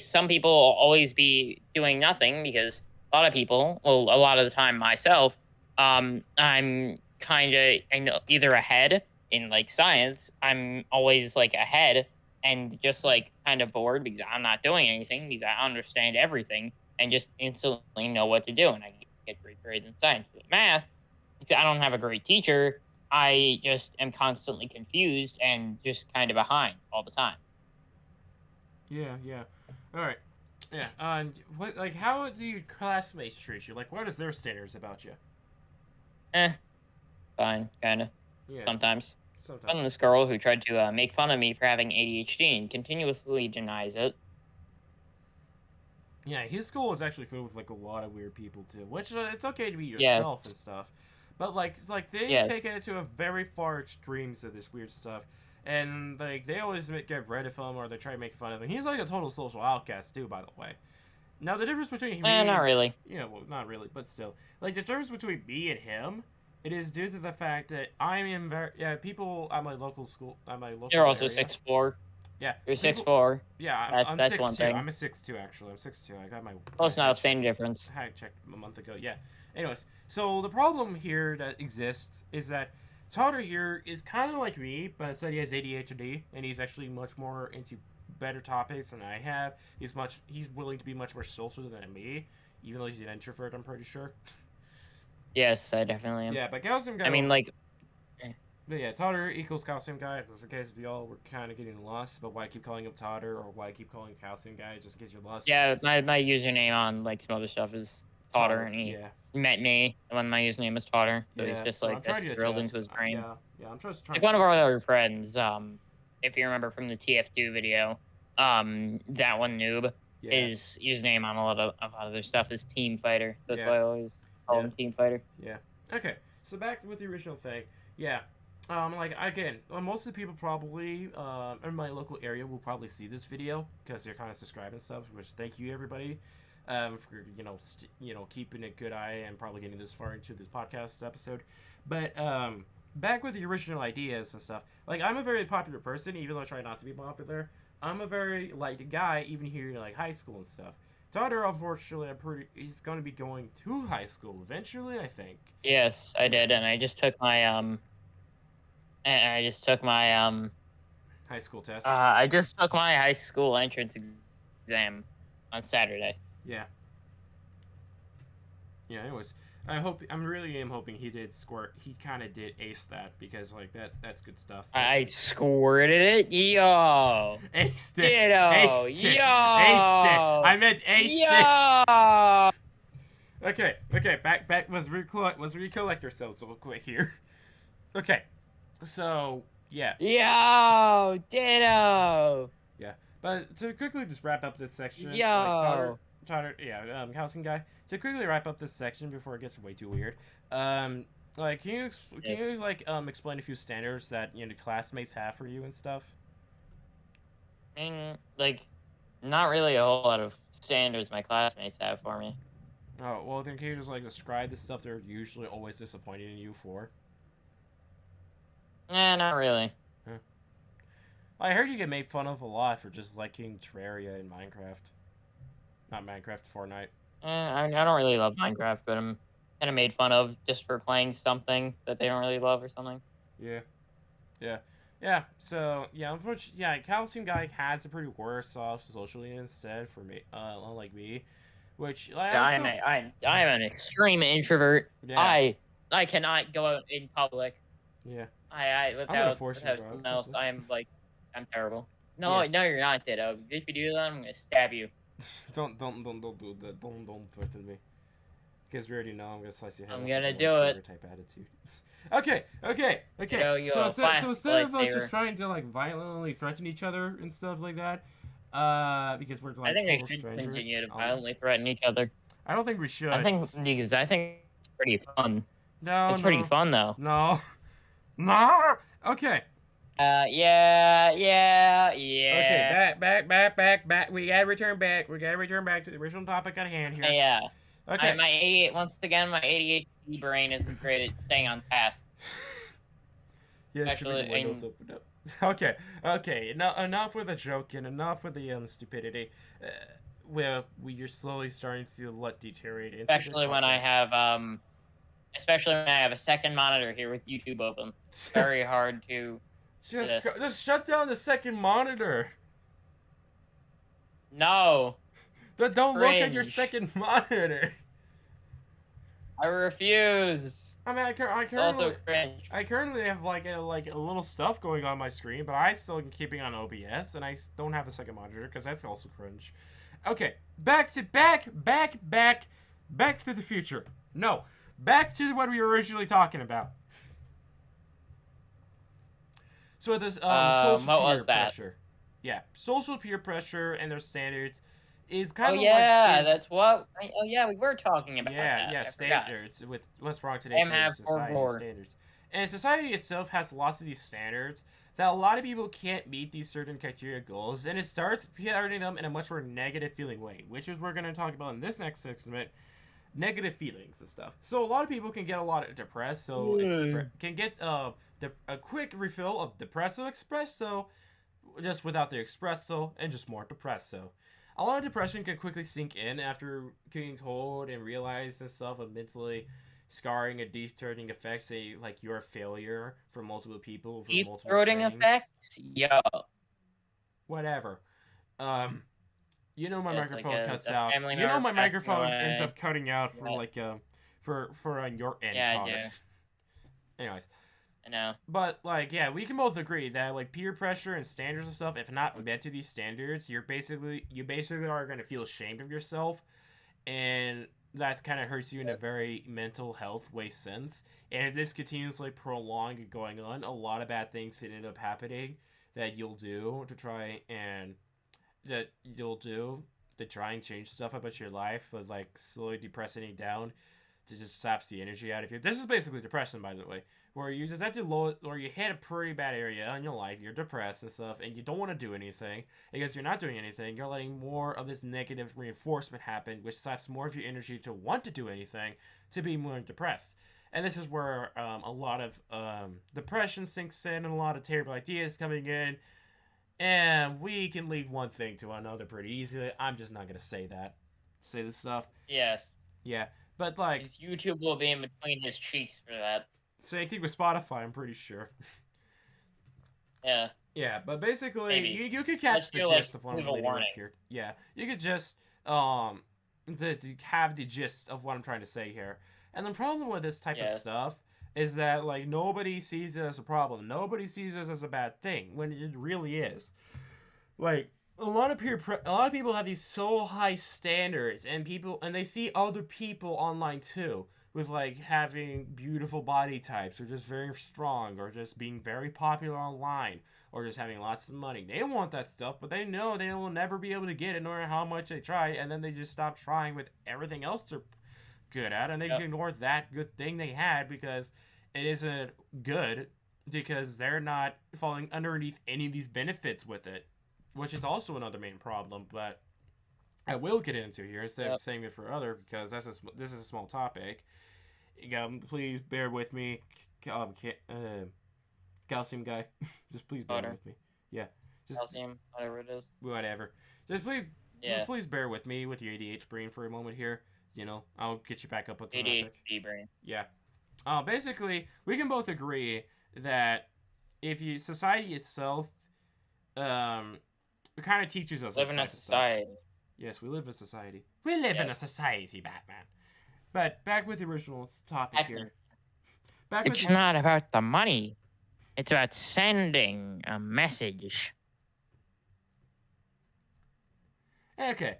some people will always be doing nothing because a lot of people, well, a lot of the time myself, I'm kind of either ahead in like science. I'm always like ahead and just like kind of bored because I'm not doing anything because I understand everything and just instantly know what to do. And I get great grades in science. But math, because I don't have a great teacher, I just am constantly confused and just kind of behind all the time. Yeah. All right. Yeah. How do your classmates treat you? Like, what is their standards about you? Fine, kind of. Yeah. Sometimes. I'm this girl who tried to make fun of me for having ADHD and continuously denies it. Yeah, his school is actually filled with like a lot of weird people too. Which it's okay to be yourself and stuff, but like they take it to a very far extremes of this weird stuff. And, like, they always get rid of him or they try to make fun of him. He's, like, a total social outcast, too, by the way. Now, the difference between him and... not really. Yeah, well, not really, but still. Like, the difference between me and him, it is due to the fact that I'm in people at my local school, at my local You're also area. 6'4". Yeah. You're 6'4". Yeah, I'm that's 6'2". one thing. I'm a 6'2", actually. I'm 6'2". I got my... Close enough, same difference. I checked a month ago, yeah. Anyways, so the problem here that exists is that Totter here is kind of like me, but said he has ADHD, and he's actually much more into better topics than I have. He's willing to be much more social than me, even though he's an introvert, I'm pretty sure. Yes, I definitely am. Yeah, but Calcium Guy... I mean, like... But yeah, Totter equals Calcium Guy. Just in case we all were kind of getting lost about why I keep calling him Totter or why I keep calling him Calcium Guy, just in case you're lost. Yeah, my username on, like, some other stuff is Totter, and he met me when my username was Totter, so he's just, like, that's drilled into his brain. Yeah, I'm just trying like, one of our other friends, if you remember from the TF2 video, that one noob, his username on a lot of their stuff is Team Fighter. That's why I always call him Team Fighter. Yeah. Okay, so back with the original thing. Yeah. Like, again, most of the people probably in my local area will probably see this video because they're kind of subscribing and stuff, which thank you, everybody. For keeping a good eye and probably getting this far into this podcast episode. But back with the original ideas and stuff, like, I'm a very popular person, even though I try not to be popular. I'm a very liked guy, even here in like high school and stuff. Totter, unfortunately, he's going to be going to high school eventually, I think. Yes, I did, and I just took my high school test. I just took my high school entrance exam on Saturday. Yeah. Yeah. Anyways, I'm really hoping he did score. He kind of did ace that because like that's good stuff. I squirted it, yo. Aced it. Ditto, Aced it. yo. Aced it. I meant aced it. Okay. Back. Let's recollect ourselves real quick here. Okay. So yeah. Yo, ditto. Yeah. But to quickly just wrap up this section, Yo. Tyler, housing guy. To quickly wrap up this section before it gets way too weird, like, can you explain a few standards that classmates have for you and stuff? Like, not really a whole lot of standards my classmates have for me. Oh well, then can you just describe the stuff they're usually always disappointed in you for? Not really. Huh. I heard you get made fun of a lot for just liking Terraria in Minecraft. Not Minecraft, Fortnite. I don't really love Minecraft, but I'm kind of made fun of just for playing something that they don't really love or something. Yeah. So unfortunately, Calcium Guy has a pretty worse off socially instead for me, unlike me, which I am an extreme introvert. Yeah. I cannot go out in public. Yeah. Without someone else, I'm terrible. No, you're not, Ditto. If you do that, I'm gonna stab you. Don't do that. Don't threaten me. Because we already know I'm gonna slice your head off. I'm gonna do it. Type attitude. Okay. So instead of us just trying to violently threaten each other and stuff like that, because we're I think we should strangers, continue to violently threaten each other. I don't think we should. I think it's pretty fun. No, it's pretty fun though. No. Okay. Yeah. Okay, back. We gotta return back. To the original topic at hand here. Yeah. Okay. My ADHD brain isn't great at staying on task. Yeah, especially Windows opened up. Okay. Enough with the joke and enough with the stupidity. You're slowly starting to let deteriorate. Especially when I have a second monitor here with YouTube open. It's very hard to. Just shut down the second monitor. No. Don't look at your second monitor. I refuse. I mean, I currently have a little stuff going on my screen, but I still am keeping on OBS, and I don't have a second monitor because that's also cringe. Okay, back to the future. No, back to what we were originally talking about. So there's social peer pressure. Yeah, social peer pressure and their standards is kind of that's what. We were talking about that. Yeah, standards with what's wrong today. Society standards, and society itself has lots of these standards that a lot of people can't meet these certain criteria goals, and it starts putting them in a much more negative feeling way, which is we're going to talk about in this next segment. Negative feelings and stuff. So a lot of people can get a lot of depressed, can get a quick refill of Depresso Espresso, just without the espresso and just more depresso. A lot of depression can quickly sink in after getting told and realized and stuff of mentally scarring and deep-throating effects, say you're a failure for multiple people. Deep-throating effects? Yo. Whatever. My microphone cuts out. My microphone ends up cutting out for on your end. Yeah, I do. Anyways. I know. But we can both agree that peer pressure and standards and stuff, if not met to these standards, you basically are gonna feel ashamed of yourself, and that's kind of hurts you in a very mental health way sense. And if this continuously prolonged and going on, a lot of bad things could end up happening that you'll do to try and change stuff about your life, but slowly depressing you down to just saps the energy out of you. This is basically depression, by the way, where you just have to or you hit a pretty bad area in your life, you're depressed and stuff, and you don't want to do anything. Because you're not doing anything, you're letting more of this negative reinforcement happen, which saps more of your energy to want to do anything, to be more depressed. And this is where a lot of depression sinks in, and a lot of terrible ideas coming in. And we can lead one thing to another pretty easily. I'm just not going to say this stuff. Yes. Yeah. But his YouTube will be in between his cheeks for that. Same thing with Spotify, I'm pretty sure. Yeah. Yeah, but basically, Maybe. you could catch the gist of what I'm leave a leading up warning. here. Yeah, you could just have the gist of what I'm trying to say here. And the problem with this type of stuff is that like nobody sees it as a problem. Nobody sees this as a bad thing when it really is. Like a lot of people have these so high standards, and they see other people online too with like having beautiful body types, or just very strong, or just being very popular online, or just having lots of money. They want that stuff, but they know they will never be able to get it no matter how much they try, and then they just stop trying with everything else they're good at, and they ignore that good thing they had because it isn't good, because they're not falling underneath any of these benefits with it, which is also another main problem, but I will get into here instead of saving it for other, because this is a small topic. Please bear with me, calcium guy. Just please bear with me. Yeah, just calcium, whatever it is. Whatever. Just please bear with me with your ADHD brain for a moment here. You know, I'll get you back up with the topic. ADHD brain. Yeah. Basically, we can both agree that society itself, it kind of teaches us. Live in a society. Yes, we live in a society. We live in a society, Batman. But back with the original topic here. It's not about the money. It's about sending a message. Okay,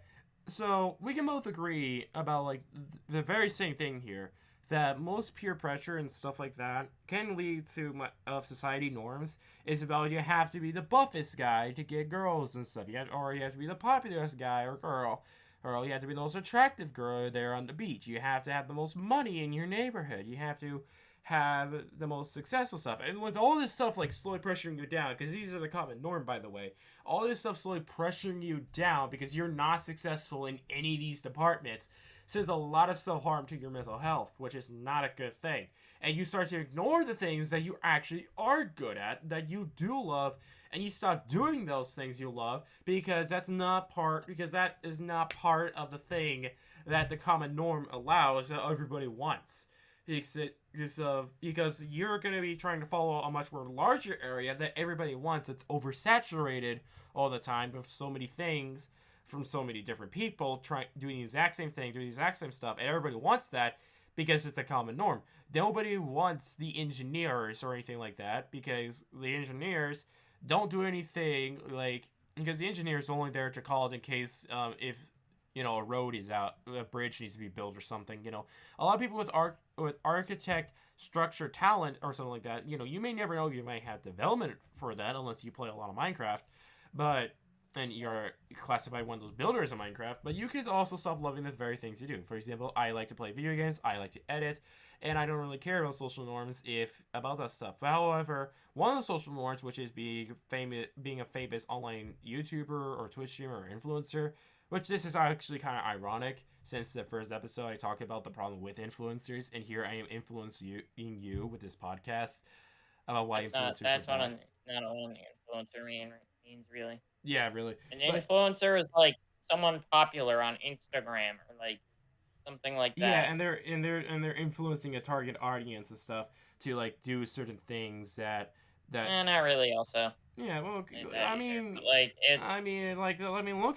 so we can both agree about like the very same thing here, that most peer pressure and stuff like that can lead to society norms. Is about you have to be the buffest guy to get girls and stuff. Or you have to be the popularest guy or girl. Or you have to be the most attractive girl there on the beach. You have to have the most money in your neighborhood. You have to have the most successful stuff. And with all this stuff like slowly pressuring you down, because these are the common norm, by the way, all this stuff slowly pressuring you down because you're not successful in any of these departments sends a lot of self-harm to your mental health, which is not a good thing. And you start to ignore the things that you actually are good at, that you do love, and you stop doing those things you love because that is not part of the thing that the common norm allows that everybody wants. Because you're going to be trying to follow a much more larger area that everybody wants, that's oversaturated all the time with so many things from so many different people doing the exact same thing, doing the exact same stuff, and everybody wants that because it's a common norm. Nobody wants the engineers or anything like that, because the engineers don't do anything because the engineers are only there to call it in case if a road is out, a bridge needs to be built or something. A lot of people with architect structure talent or something like that, you may never know if you might have development for that unless you play a lot of Minecraft, and you're classified one of those builders of Minecraft, but you could also stop loving the very things you do. For example, I like to play video games, I like to edit, and I don't really care about social norms about that stuff. However, one of the social norms, which is being a famous online YouTuber or Twitch streamer or influencer, which this is actually kind of ironic, since the first episode I talked about the problem with influencers, and here I am influencing you with this podcast about why influencers that's are bad. Not what an influencer means, really. Yeah, really. An influencer is like someone popular on Instagram or like something like that. Yeah, and they're influencing a target audience and stuff to like do certain things that. Not really. Also. Yeah, well, look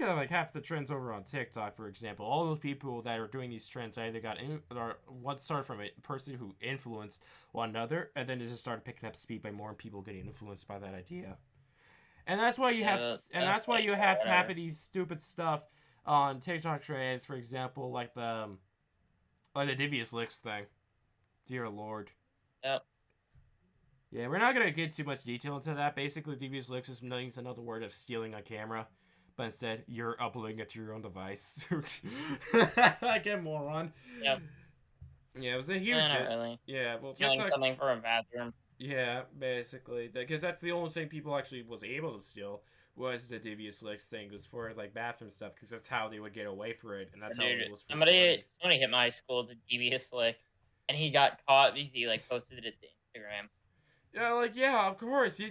at like half the trends over on TikTok, for example. All those people that are doing these trends either one started from a person who influenced one another, and then it just started picking up speed by more people getting influenced by that idea. And that's why you have half of these stupid stuff on TikTok trends, for example, like the Devious Licks thing. Dear Lord. Yep. Yeah, we're not gonna get too much detail into that. Basically, Devious Licks is another word of stealing a camera, but instead you're uploading it to your own device. Like a moron. Yep. Yeah, it was a huge. Not really. Yeah, well, stealing something from a bathroom. Yeah, basically, because that's the only thing people actually was able to steal was the Devious Licks thing. It was for like bathroom stuff, because that's how they would get away for it, and that's how it was. Somebody hit my school with a Devious Lick, and he got caught because he posted it to Instagram. Yeah, of course.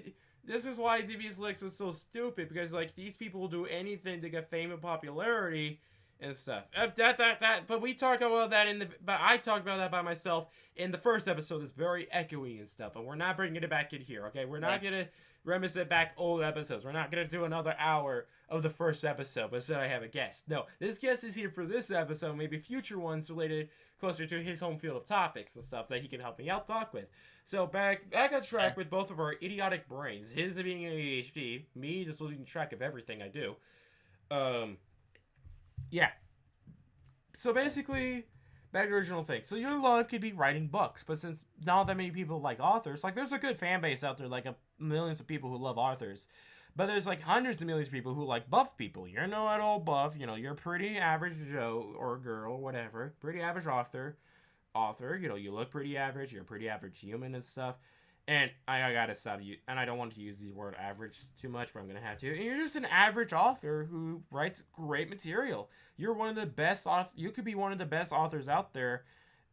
This is why Devious Licks was so stupid, because these people will do anything to get fame and popularity, and stuff. But we talked about that but I talked about that by myself in the first episode. It's very echoey and stuff, and we're not bringing it back in here. Okay, we're not gonna reminisce back old episodes. We're not gonna do another hour of the first episode, but instead I have a guest. No, this guest is here for this episode, maybe future ones related closer to his home field of topics and stuff that he can help me out talk with. So back on track with both of our idiotic brains. His being ADHD, me just losing track of everything I do. Yeah. So basically, back to the original thing. So your life could be writing books, but since not that many people like authors, like there's a good fan base out there, like millions of people who love authors. But there's like hundreds of millions of people who like buff people. You're no at all buff. You know, you're a pretty average Joe or girl, whatever. Pretty average author. You know, you look pretty average. You're a pretty average human and stuff. And I gotta stop you. And I don't want to use the word average too much, but I'm gonna have to. And you're just an average author who writes great material. You're one of the best You could be one of the best authors out there,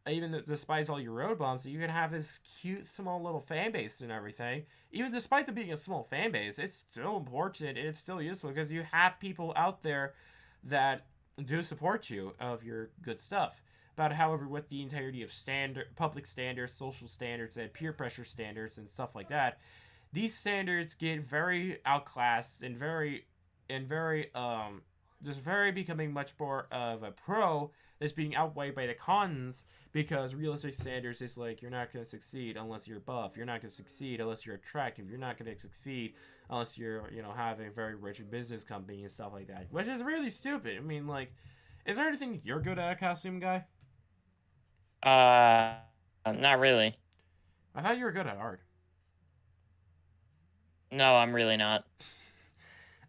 even despite all your road bumps. You can have this cute, small little fan base and everything. Even despite the being a small fan base, it's still important and it's still useful because you have people out there that do support you of your good stuff. About however, with the entirety of public standards, social standards, and peer pressure standards and stuff like that, these standards get very outclassed and very just very becoming much more of a pro that's being outweighed by the cons, because realistic standards is like, you're not going to succeed unless you're buff. You're not going to succeed unless you're attractive. You're not going to succeed unless you're, having a very rich business company and stuff like that, which is really stupid. I mean, like, is there anything you're good at, costume guy? Not really. I thought you were good at art. No, I'm really not.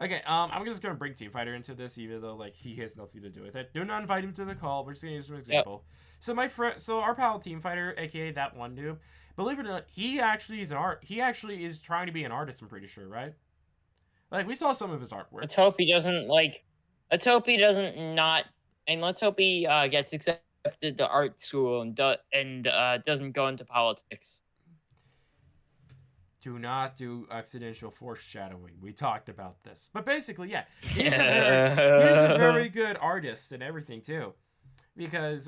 Okay, I'm just gonna bring Team Fighter into this, even though like he has nothing to do with it. Do not invite him to the call. We're just gonna use an example. Yep. So our pal Team Fighter, aka that one dude, believe it or not, he actually is trying to be an artist. I'm pretty sure, right? Like, we saw some of his artwork. Let's hope he doesn't Let's hope he doesn't not, and let's hope he gets accepted to art school and doesn't go into politics. Do not do accidental foreshadowing. We talked about this. But basically, yeah. He's a very good artist and everything, too. Because,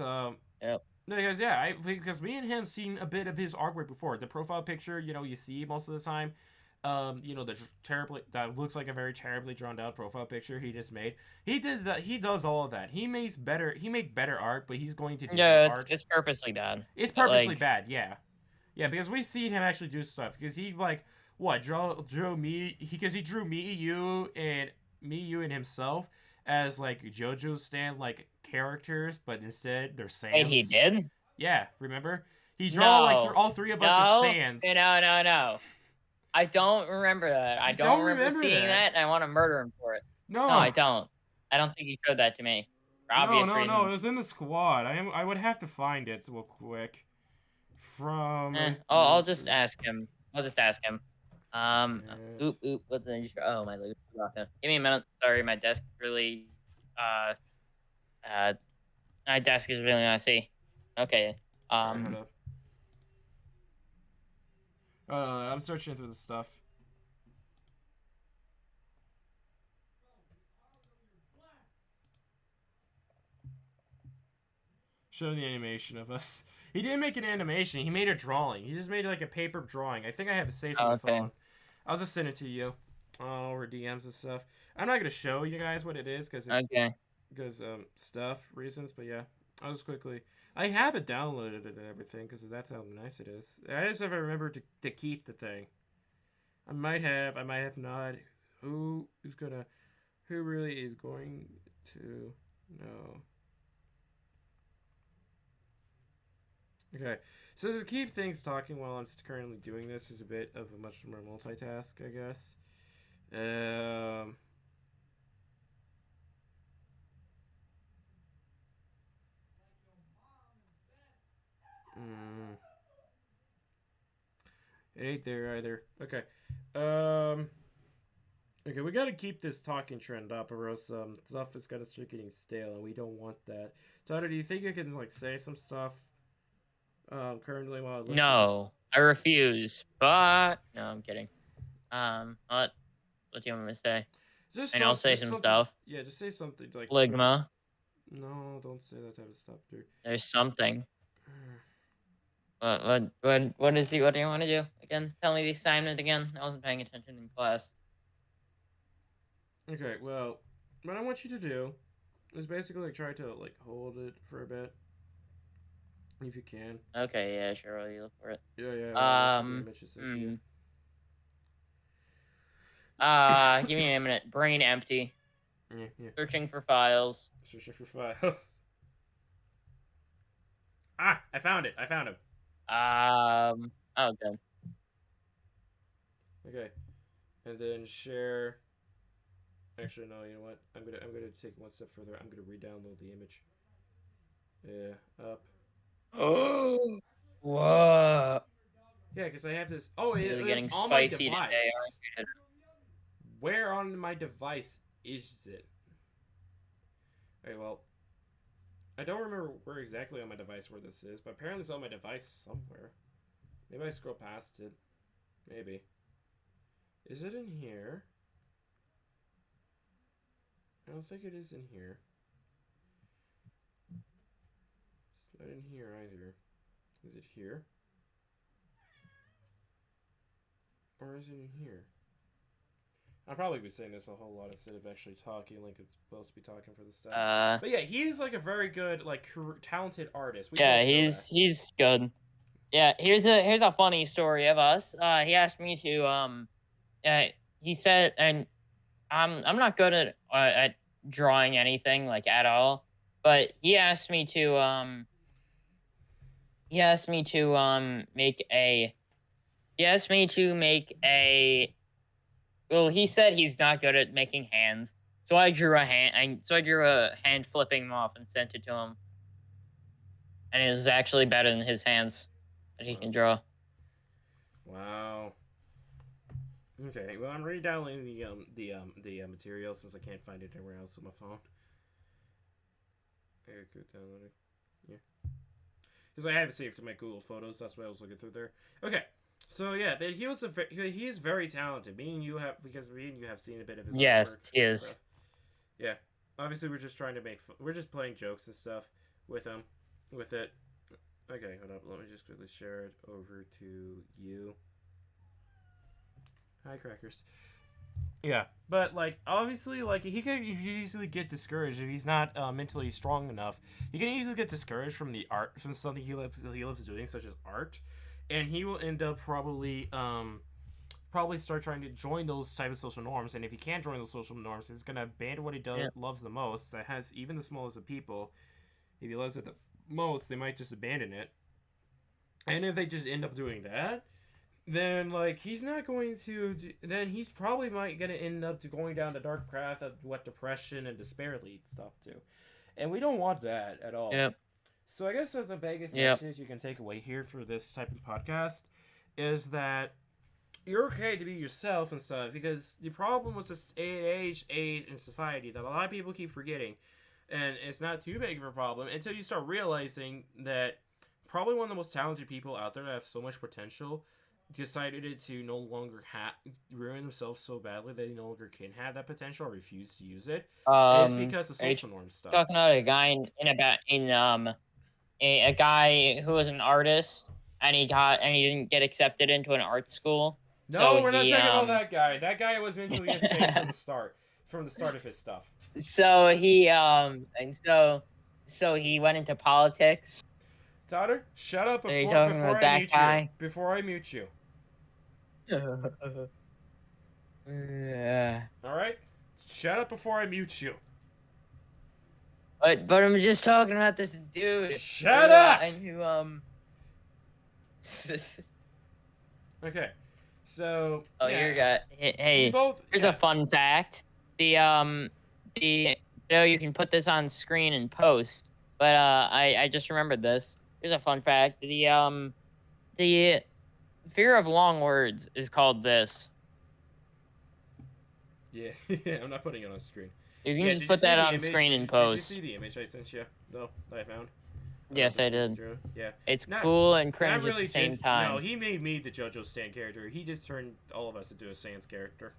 because me and him seen a bit of his artwork before. The profile picture, you see that looks like a very terribly drawn out profile picture he just made. He did that. He does all of that. He makes better art, but he's going to do art. It's purposely bad. It's purposely bad, yeah. Yeah, because we've seen him actually do stuff. Because he drew me. Because he drew me, you, and himself as like JoJo stand like characters, but instead they're Saiyans. Wait, he did? Yeah, remember? He drew all three of us as Saiyans. No. I don't remember that. I don't remember seeing that, and I want to murder him for it. No, I don't. I don't think he showed that to me. For obvious reasons. No, it was in the squad. I would have to find it real quick. I'll just ask him. Oop, what's the oh, my loot. Give me a minute. Sorry, my desk really, my desk is really messy. Okay. I'm searching through the stuff. Show the animation of us. He didn't make an animation. He made a drawing. He just made like a paper drawing. I think I have it saved on my phone. I'll just send it to you. Over DMs and stuff. I'm not gonna show you guys what it is because stuff reasons. But yeah, I'll just quickly. I have it downloaded and everything because that's how nice it is. I just haven't remembered to keep the thing. I might have not. Who really is going to know? Okay, so to keep things talking while I'm currently doing this is a bit of a much more multitask, I guess. It ain't there either. Okay. Okay, we gotta keep this talking trend up, or else stuff is gonna start getting stale, and we don't want that. Tyler, do you think you can say some stuff? Currently while no, I refuse. But no, I'm kidding. What do you want me to say? I'll say some stuff. Yeah, just say something like Ligma. No, don't say that type of stuff, dude. There's something. What is he? What do you want to do again? Tell me the assignment again. I wasn't paying attention in class. Okay, well, what I want you to do is basically try to like hold it for a bit, if you can. Okay, yeah, sure. I'll look for it. Yeah. Give me a minute. Brain empty. Yeah. Searching for files. Searching for files. Ah, I found him. Oh, good. Okay, and then share. Actually, no. You know what? I'm gonna take one step further. I'm gonna re-download the image. Yeah, up. Oh, what? Yeah, because I have this. Oh, Really getting it's on my spicy device. today, aren't you? Where on my device is it? Okay, well, I don't remember where exactly on my device where this is, but apparently it's on my device somewhere. Maybe I scroll past it. Maybe. Is it in here? I don't think it is in here. It's not in here either. Is it here? Or is it in here? I'll probably be saying this a whole lot instead of actually talking like it's supposed to be talking for the stuff. But yeah, he's like a very good, like, talented artist. Yeah, he's good. Yeah, here's a funny story of us. He asked me to he said, and I'm not good at drawing anything like at all, but he asked me to make a. Well, he said he's not good at making hands, so I drew a hand flipping them off and sent it to him, and it was actually better than his hands that he can draw. Wow. Okay, well, I'm re-downloading the material since I can't find it anywhere else on my phone. Okay, good downloading. Yeah. Because I have it saved to my Google Photos. That's what I was looking through there. Okay. So yeah, but he is very talented. Me and you have seen a bit of his yes, artwork. He is. Stuff. Yeah. Obviously, we're just trying to we're just playing jokes and stuff with him, with it. Okay, hold up. Let me just quickly share it over to you. Hi, Crackers. Yeah, but like obviously, like he can easily get discouraged if he's not mentally strong enough. He can easily get discouraged from the art, from something he loves doing, such as art, and he will end up probably start trying to join those type of social norms. And if he can't join those social norms, he's gonna abandon what he loves the most. That has even the smallest of people. If he loves it the most, they might just abandon it. And if they just end up doing that, then like he's not going to. Then he's probably gonna end up going down the dark path of what depression and despair lead stuff to, and we don't want that at all. Yep. So I guess the biggest message you can take away here for this type of podcast is that you're okay to be yourself and stuff, because the problem with this age in society that a lot of people keep forgetting, and it's not too big of a problem until you start realizing that probably one of the most talented people out there that have so much potential decided to no longer ruin themselves so badly that they no longer can have that potential or refuse to use it. It's because of social norm stuff. Talking about a guy a guy who was an artist and he didn't get accepted into an art school. No, so we're not talking about that guy. That guy was mentally insane from the start of his stuff. So he he went into politics. Tyler, shut up before I mute you. All right, shut up before I mute you. But I'm just talking about this dude. Shut up. And who Okay, so. Oh, yeah. you're good. Hey, here's a fun fact. You can put this on screen and post, but I just remembered this. Here's a fun fact. The fear of long words is called this. Yeah, I'm not putting it on screen. You can just put that on screen and post. Did you see the image I sent you, though, that I found? Yes, I did. Yeah. It's cool and cringe at the same time. No, he made me the JoJo Stan character. He just turned all of us into a Sans character.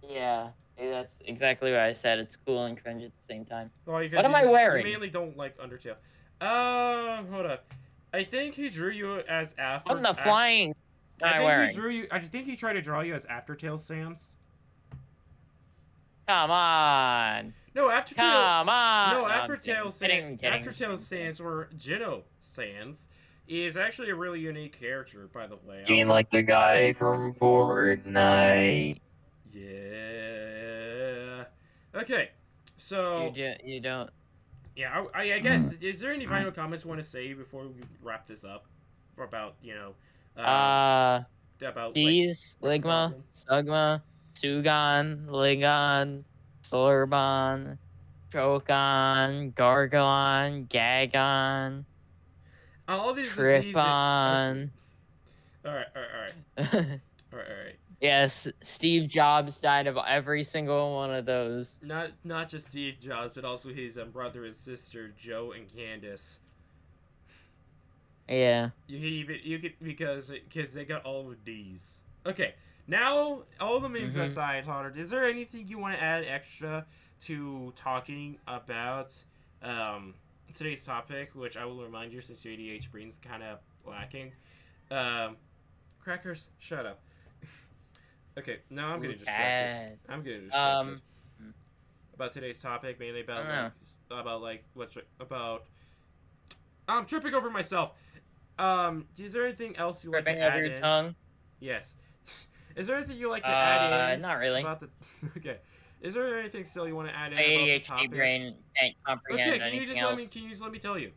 Yeah, that's exactly what I said. It's cool and cringe at the same time. Well, What am I wearing? You mainly don't like Undertale. Hold up. I think he drew you as after. What in the flying am I wearing? He drew you. I think he tried to draw you as Aftertale Sans. Come on. No, Aftertale. Come on. No, No, Aftertale Sans. kidding. Aftertale Sans or Jino Sans is actually a really unique character, by the way. You mean like the guy from Fortnite? Yeah. Okay. So. You don't. Yeah, I guess. Is there any final comments you want to say before we wrap this up? For about about These, like, Ligma, Sugma, Sugon, Ligon, Sorbon, Chokon, Gargon, Gagon, all these Trifon. Okay. All right. Yes, Steve Jobs died of every single one of those. Not just Steve Jobs, but also his brother and sister, Joe and Candace. Yeah. You could because they got all of these. Okay, now all the memes aside, Connor, is there anything you want to add extra to talking about today's topic, which I will remind you since your ADH brain's kind of lacking. Crackers, shut up. Okay, now I'm getting distracted. About today's topic, mainly about I'm tripping over myself. Is there anything else you like to add in? Tongue? Yes. Is there anything you like to add in? Not really. About the okay. Is there anything still you want to add in My about the ADHD topic? brain can't comprehend Okay, anything else. Can you just let me tell you?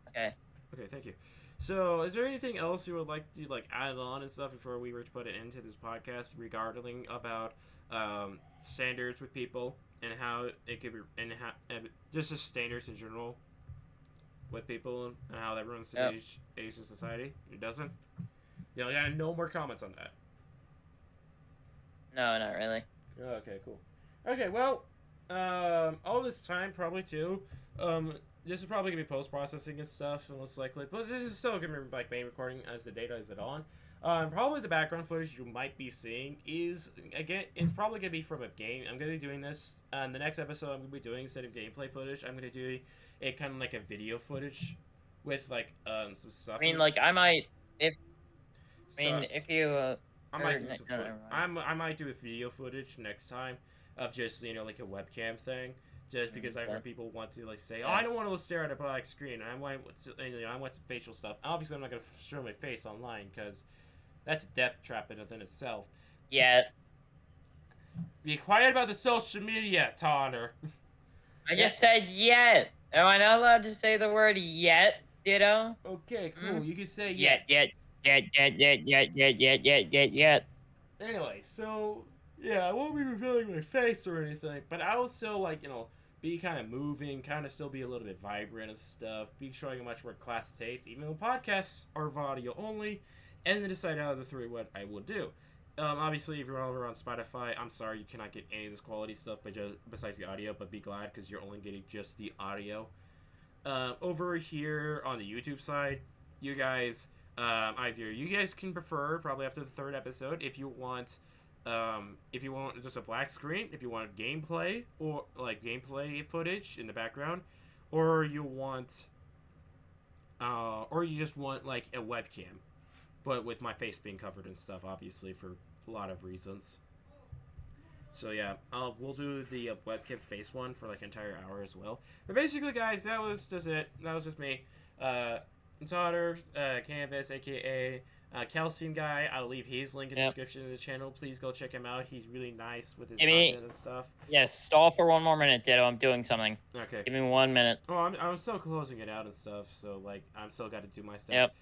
Okay. Okay, thank you. So, is there anything else you would like to add on and stuff before we were to put it into this podcast regarding about standards with people and how it could be and just the standards in general with people and how that runs today's Asian society? It doesn't. You know, I got no more comments on that. No, not really. Okay, cool. Okay, well, all this time probably too. This is probably gonna be post processing and stuff, most likely. But this is still gonna be main recording as the data is on. Probably the background footage you might be seeing is it's probably gonna be from a game. I'm gonna be doing this. The next episode I'm gonna be doing instead of gameplay footage, I'm gonna do it kind of like a video footage with some stuff. I mean, I might if you. I might do I might do a video footage next time of just a webcam thing. Just because I heard people want to say, "Oh, I don't want to stare at a black screen. I want some facial stuff." Obviously, I'm not gonna show my face online because that's a death trap in within itself. Yeah. Be quiet about the social media, Tanner. I just said yet. Am I not allowed to say the word yet, Ditto? Okay, cool. You can say yet. Yet. Anyway, so yeah, I won't be revealing my face or anything, but I will still be kind of moving, kind of still be a little bit vibrant and stuff, be showing a much more class taste, even though podcasts are audio only, and then decide out of the three what I will do. Obviously, if you're over on Spotify, I'm sorry you cannot get any of this quality stuff besides the audio, but be glad because you're only getting just the audio. Over here on the YouTube side, you guys, either you guys can prefer probably after the third episode if you want just a black screen, if you want gameplay or gameplay footage in the background, or you want or you just want a webcam, but with my face being covered and stuff, obviously for a lot of reasons. So yeah, we'll do the webcam face one for an entire hour as well. But basically, guys, that was just it. That was just me. Totter, Canvas, aka Calcium Guy. I'll leave his link in the description of the channel. Please go check him out. He's really nice with his content and stuff. Yes, stall for 1 more minute, Ditto. I'm doing something. Okay. Give me 1 minute. Oh, I'm still closing it out and stuff, so I'm still got to do my stuff. Yep.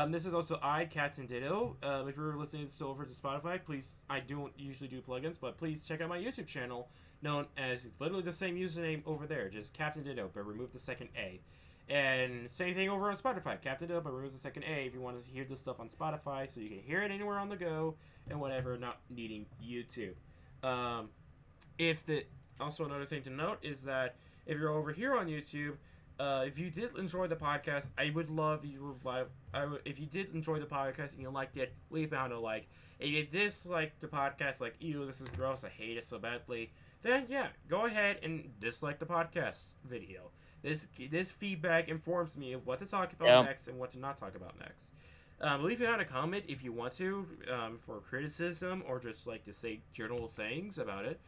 This is also Captain Ditto. If you're listening still over to Spotify, please, I don't usually do plugins, but please check out my YouTube channel, known as literally the same username over there, just Captain Ditto, but remove the second A. And same thing over on Spotify, Captain Ditto, but remove the second A if you want to hear this stuff on Spotify, so you can hear it anywhere on the go and whatever, not needing YouTube. Also another thing to note is that if you're over here on YouTube, if you did enjoy the podcast, I would love you. If you did enjoy the podcast and you liked it, leave down a like. If you dislike the podcast, like, ew, this is gross, I hate it so badly, then yeah, go ahead and dislike the podcast video. This feedback informs me of what to talk about next and what to not talk about next. Leave down a comment if you want to, for criticism or just like to say general things about it.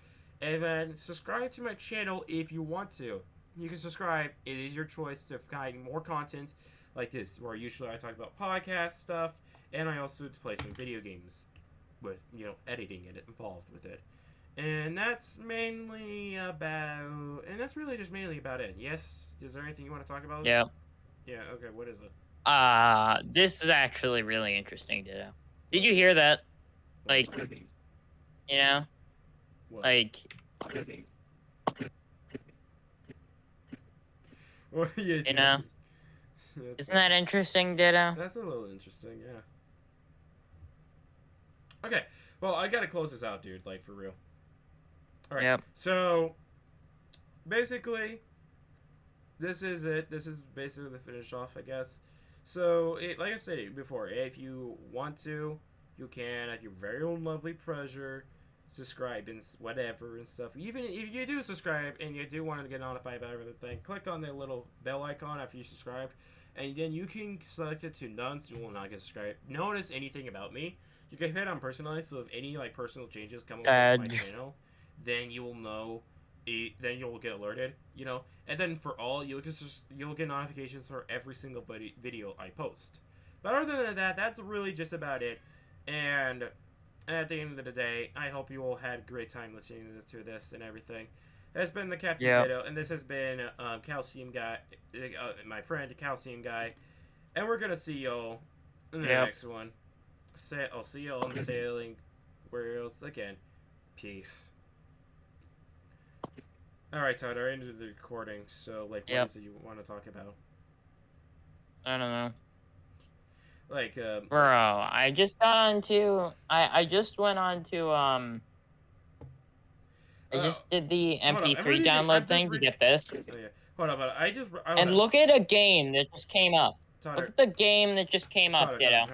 And then subscribe to my channel if you want to. You can subscribe. It is your choice to find more content like this, where usually I talk about podcast stuff, and I also play some video games with, editing it involved with it. And that's mainly about, and that's really just mainly about it. Yes? Is there anything you want to talk about? Yeah. Yeah, okay, what is it? This is actually really interesting, Ditto. Did you hear that? Like, What? like... What are you know? Isn't that interesting, Ditto? That's a little interesting, yeah. Okay, well, I gotta close this out, dude, like, for real. Alright, So, basically, this is it. This is basically the finish off, I guess. So, like I said before, if you want to, you can, at your very own lovely pleasure, subscribe and whatever and stuff. Even if you do subscribe and you do want to get notified about everything, click on the little bell icon after you subscribe, and then you can select it to none, so you will not get subscribed. Notice anything about me. You can hit on personalized, so if any like personal changes come over to my channel, then you will know. Then you'll get alerted, and then for all you'll get notifications for every single video I post. But other than that, that's really just about it. And at the end of the day, I hope you all had a great time listening to this and everything. That's been the Captain Ditto, and this has been Calcium Guy, my friend Calcium Guy, and we're gonna see y'all in the next one. I'll see y'all on the Sailing Worlds again. Peace. Alright, Todd, I ended the recording, so, like, what is it you want to talk about? I don't know. Like, Bro, I just got onto... I just went on to, I just did the MP3 download thing to get this. Oh, yeah. Hold on, and look at a game that just came up. Look at the game that just came up, Ditto.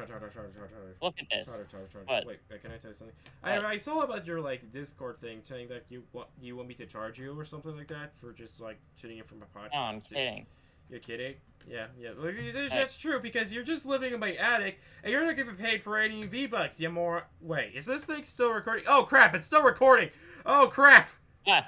Look at this. What? Wait, can I tell you something? I saw about your, like, Discord thing saying that you want me to charge you or something like that for just, like, shooting it from a podcast. No, I'm kidding. You're kidding? Yeah. Well, that's true, because you're just living in my attic, and you're not getting paid for any V-Bucks, you more... Wait, is this thing still recording? Oh, crap, it's still recording! Oh, crap! Ah.